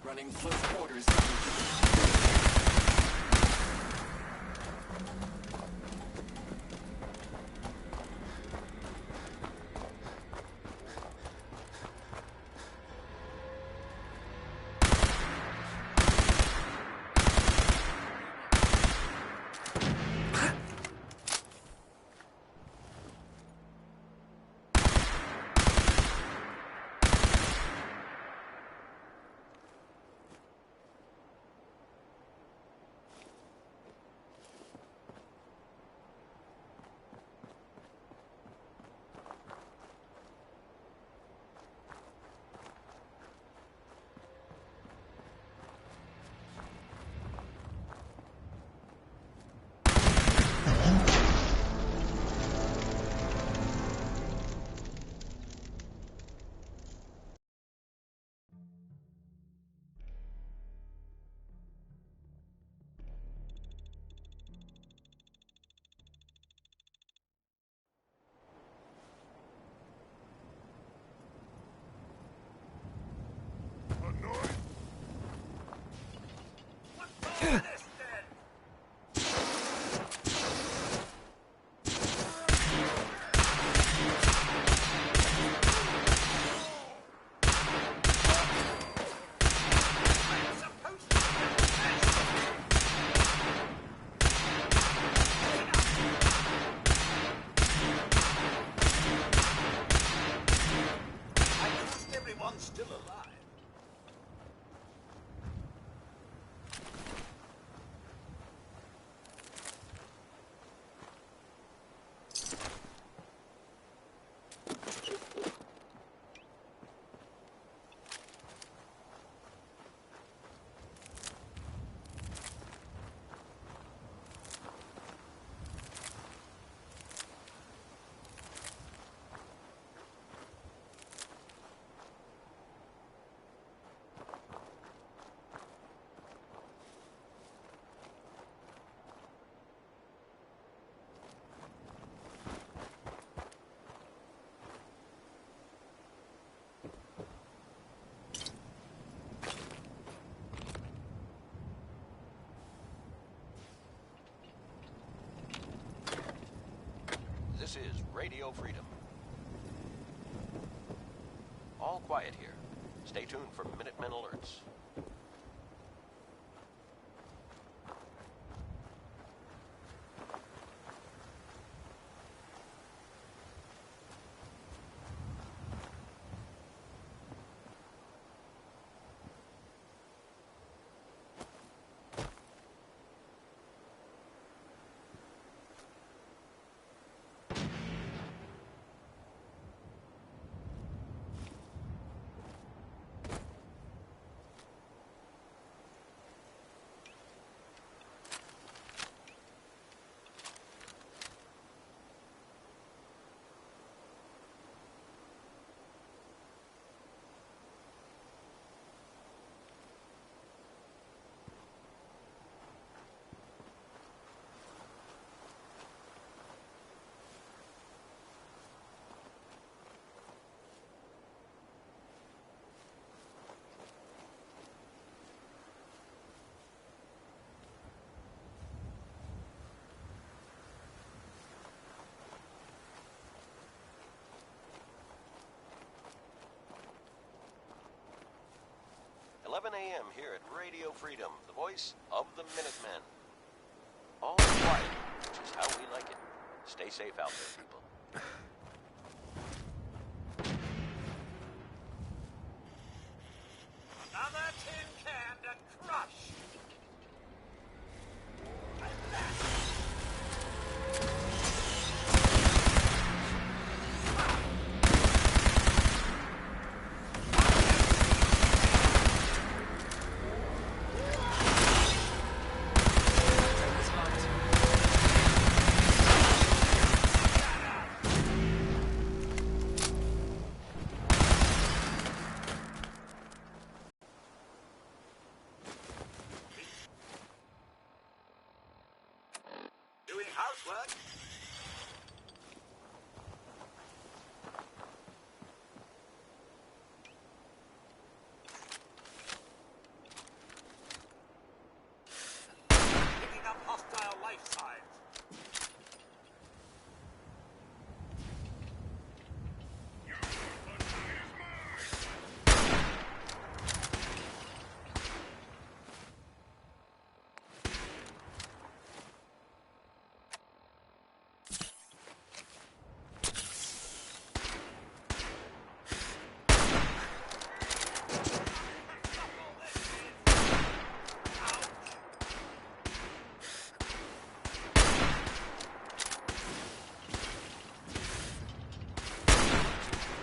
Running close quarters. Still alive. This is Radio Freedom. All quiet here. Stay tuned for Minutemen alerts. 11 a.m. here at Radio Freedom, the voice of the Minutemen. All quiet, which is how we like it. Stay safe out there, people. Another tin can to crush! Doing housework? Picking up hostile life signs.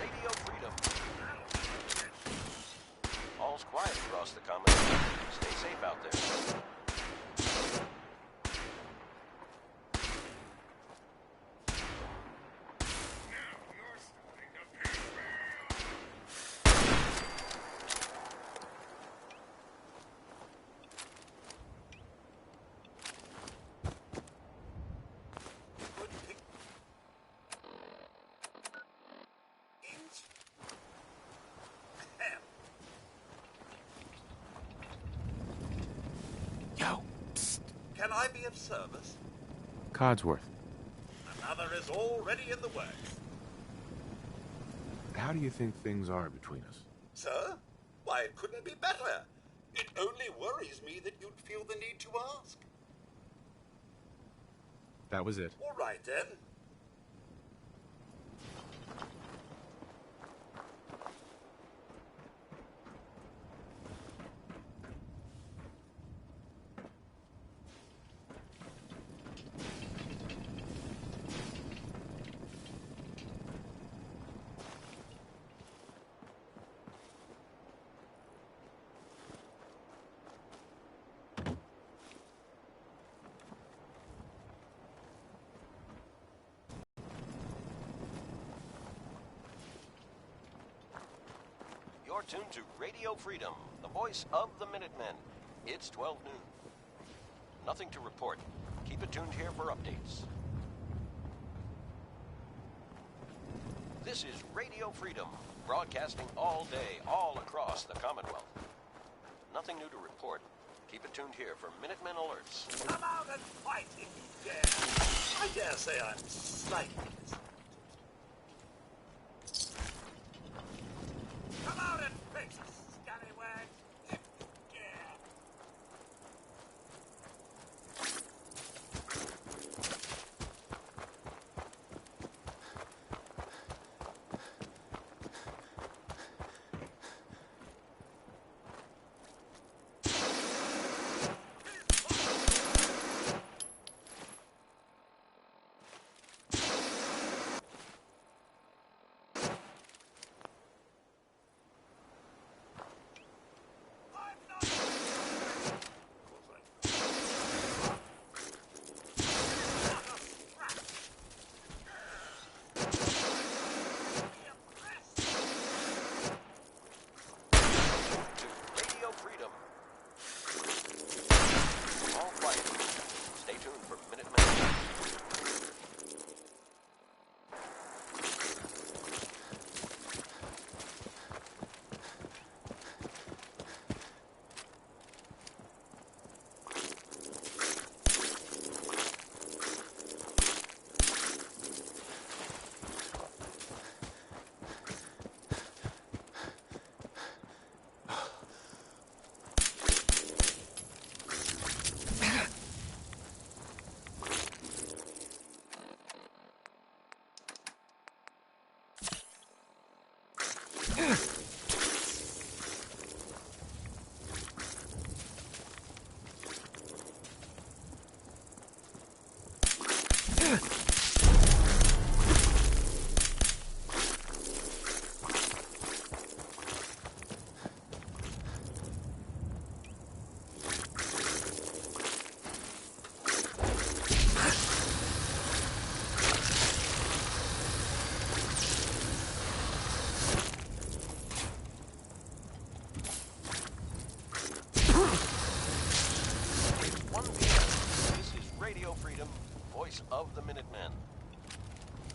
Radio Freedom. All's quiet across the common. Stay safe out there. Yo, Can I be of service? Codsworth, Another is already in the works. how do you think things are between us? Sir? Why, it couldn't be better. It only worries me that you'd feel the need to ask. That was it. All right, then. You're tuned to Radio Freedom, the voice of the Minutemen. It's 12 noon. Nothing to report. Keep it tuned here for updates. This is Radio Freedom, broadcasting all day, all across the Commonwealth. Nothing new to report. Keep it tuned here for Minutemen alerts. Come out and fight if you dare. I dare say I'm slightly disappointed. Come out and face us, scallywag, if you dare.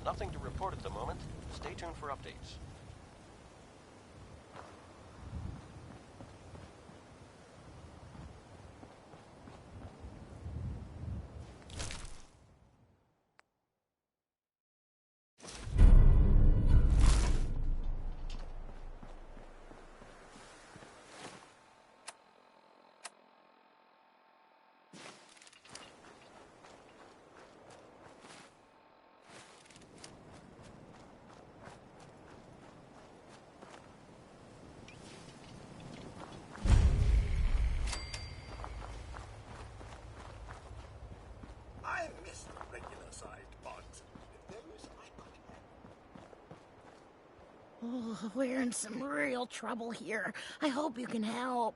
Nothing to report at the moment. Stay tuned for updates. I miss the regular-sized bugs. If there is, I could Oh, we're in some real trouble here. I hope you can help.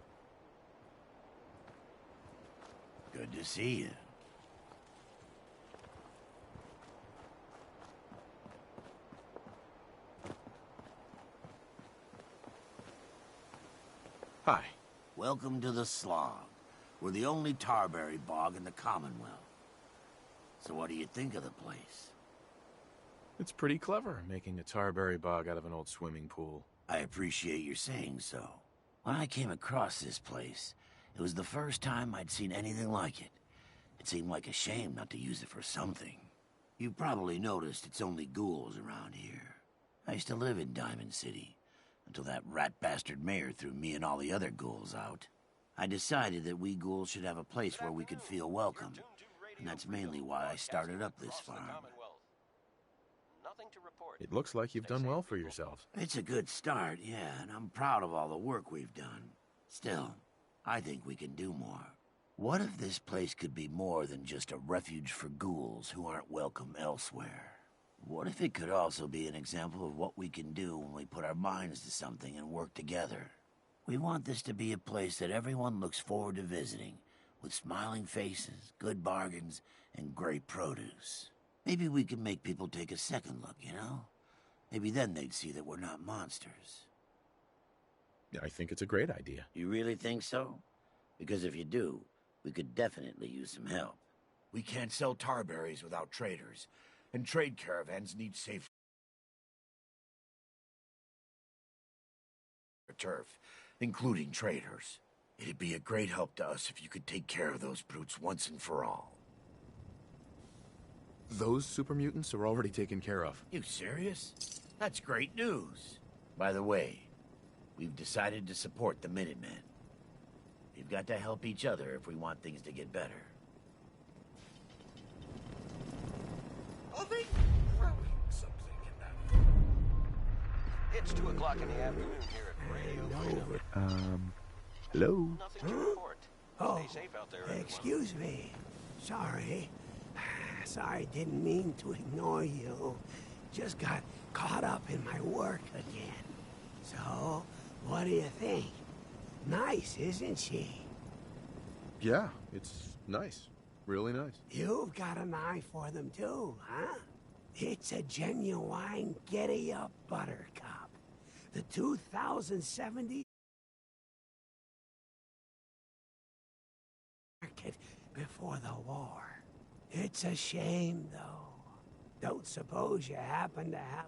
Good to see you. Hi. Welcome to the Slog. We're the only tarberry bog in the Commonwealth. So what do you think of the place? It's pretty clever, making a tarberry bog out of an old swimming pool. I appreciate your saying so. When I came across this place, it was the first time I'd seen anything like it. It seemed like a shame not to use it for something. You've probably noticed it's only ghouls around here. I used to live in Diamond City, until that rat bastard mayor threw me and all the other ghouls out. I decided that we ghouls should have a place where we could feel welcome, and that's mainly why I started up this farm. It looks like you've done well for yourself. It's a good start, yeah, and I'm proud of all the work we've done. Still, I think we can do more. What if this place could be more than just a refuge for ghouls who aren't welcome elsewhere? What if it could also be an example of what we can do when we put our minds to something and work together? We want this to be a place that everyone looks forward to visiting, with smiling faces, good bargains, and great produce. Maybe we can make people take a second look, you know? Maybe then they'd see that we're not monsters. I think it's a great idea. You really think so? Because if you do, we could definitely use some help. We can't sell tarberries without traders, and trade caravans need safe turf, including traders. It'd be a great help to us if you could take care of those brutes once and for all. Those super mutants are already taken care of. You serious? That's great news. By the way, we've decided to support the Minutemen. We've got to help each other if we want things to get better. Are they growing something in that? It's 2 o'clock in the afternoon here at Radio Freedom. Hello? Nothing to report. Oh, Stay safe out there, everyone. excuse me. Sorry. Sorry, didn't mean to ignore you. Just got caught up in my work again. So, what do you think? Nice, isn't she? Yeah, it's nice. Really nice. You've got an eye for them too, huh? It's a genuine giddy-up buttercup. The 2070 market before the war. It's a shame, though. Don't suppose you happen to have...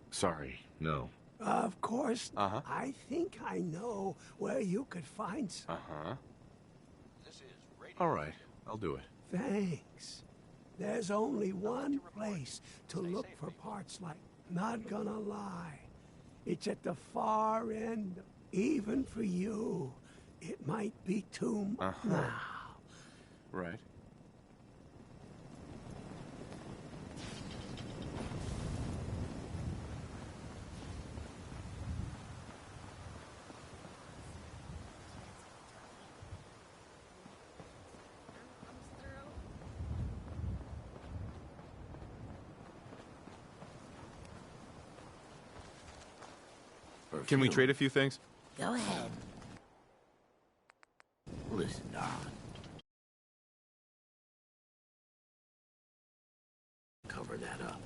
Sorry, no. Of course. Uh-huh. I think I know where you could find some. Uh-huh. All right, I'll do it. Thanks. There's only one place to look for parts like... Not gonna lie. It's at the far end. Even for you, it might be too much now. Right. Can we trade a few things? Go ahead. Listen, darling. Cover that up.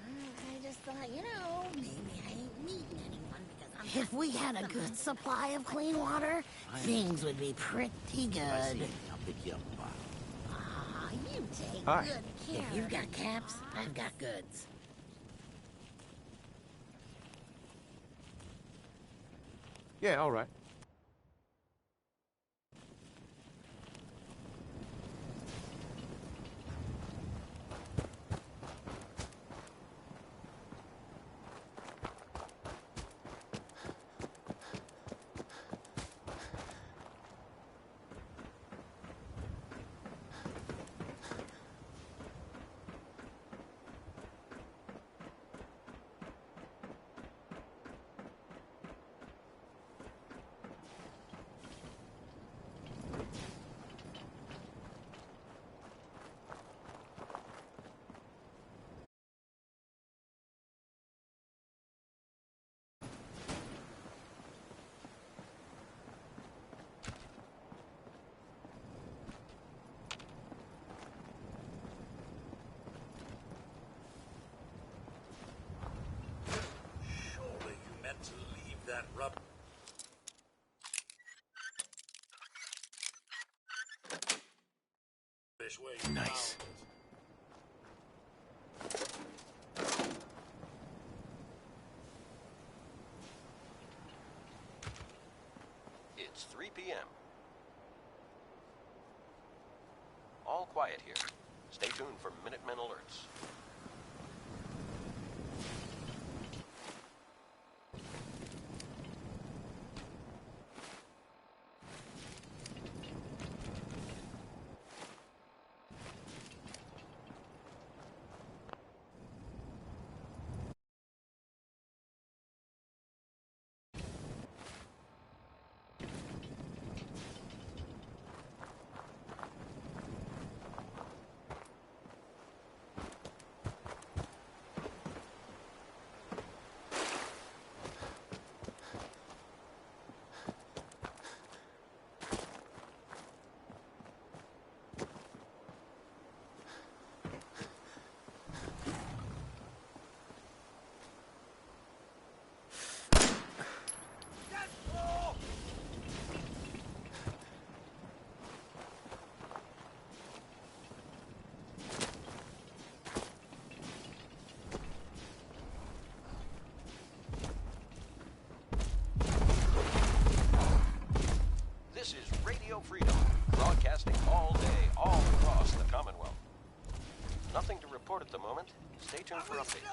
I just thought, you know, maybe I ain't meeting anyone because I'm... If we had a good supply of clean water, things would be pretty good. I see. I'll pick you up. Ah, you take Hi. good care. If you've got caps, I've got goods. Yeah, all right. Surely you meant to leave that rubber. Nice. It's 3 p.m. All quiet here. Stay tuned for Minutemen alerts. This is Radio Freedom, broadcasting all day, all across the Commonwealth. Nothing to report at the moment. Stay tuned for updates.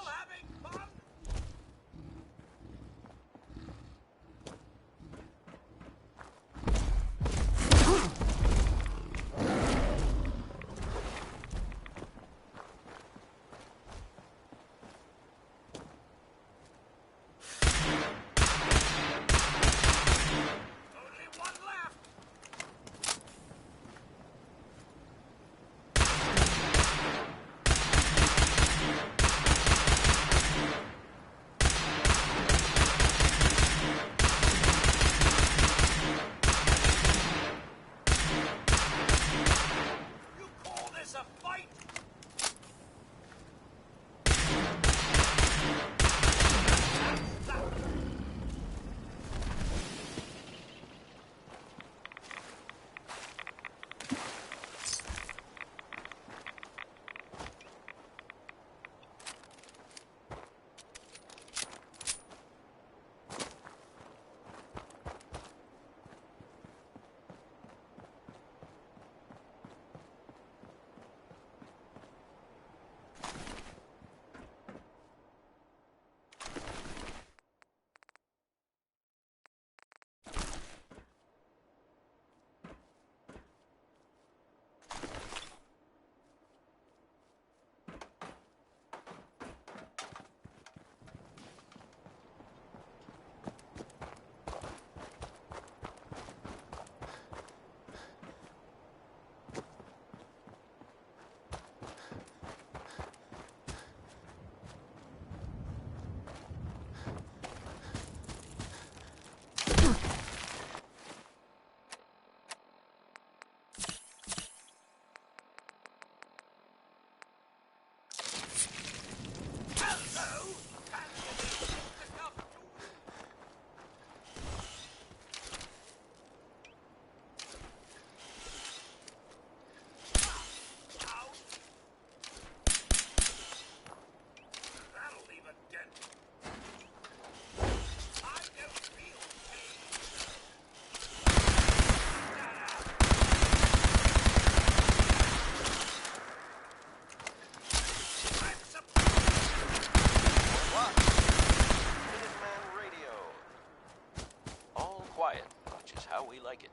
quiet, which is how we like it.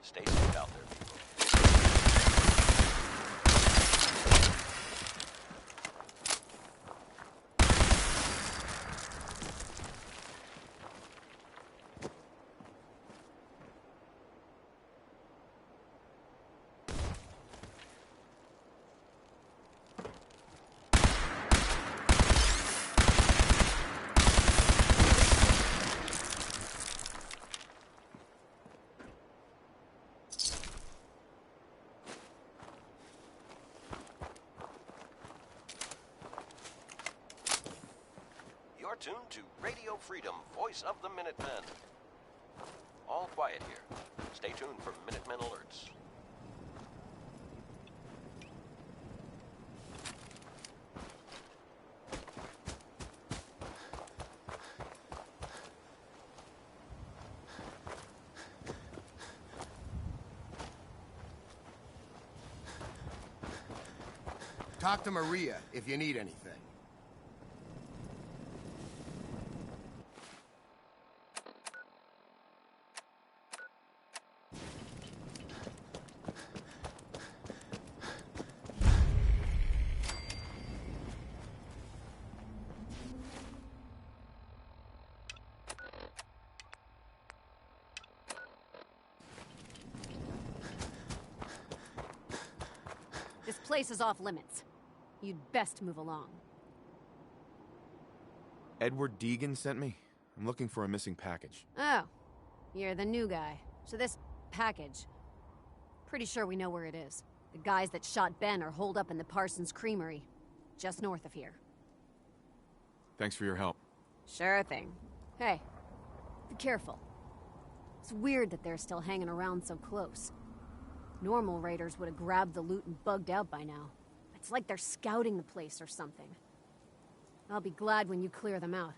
Stay safe out there, people. You're tuned to Radio Freedom, voice of the Minutemen. All quiet here. Stay tuned for Minutemen alerts. Talk to Maria if you need anything. This place is off limits. You'd best move along. Edward Deegan sent me. I'm looking for a missing package. Oh, you're the new guy. So this package, pretty sure we know where it is. The guys that shot Ben are holed up in the Parsons Creamery, just north of here. Thanks for your help. Sure thing. Hey, be careful. It's weird that they're still hanging around so close. Normal raiders would have grabbed the loot and bugged out by now. It's like they're scouting the place or something. I'll be glad when you clear them out.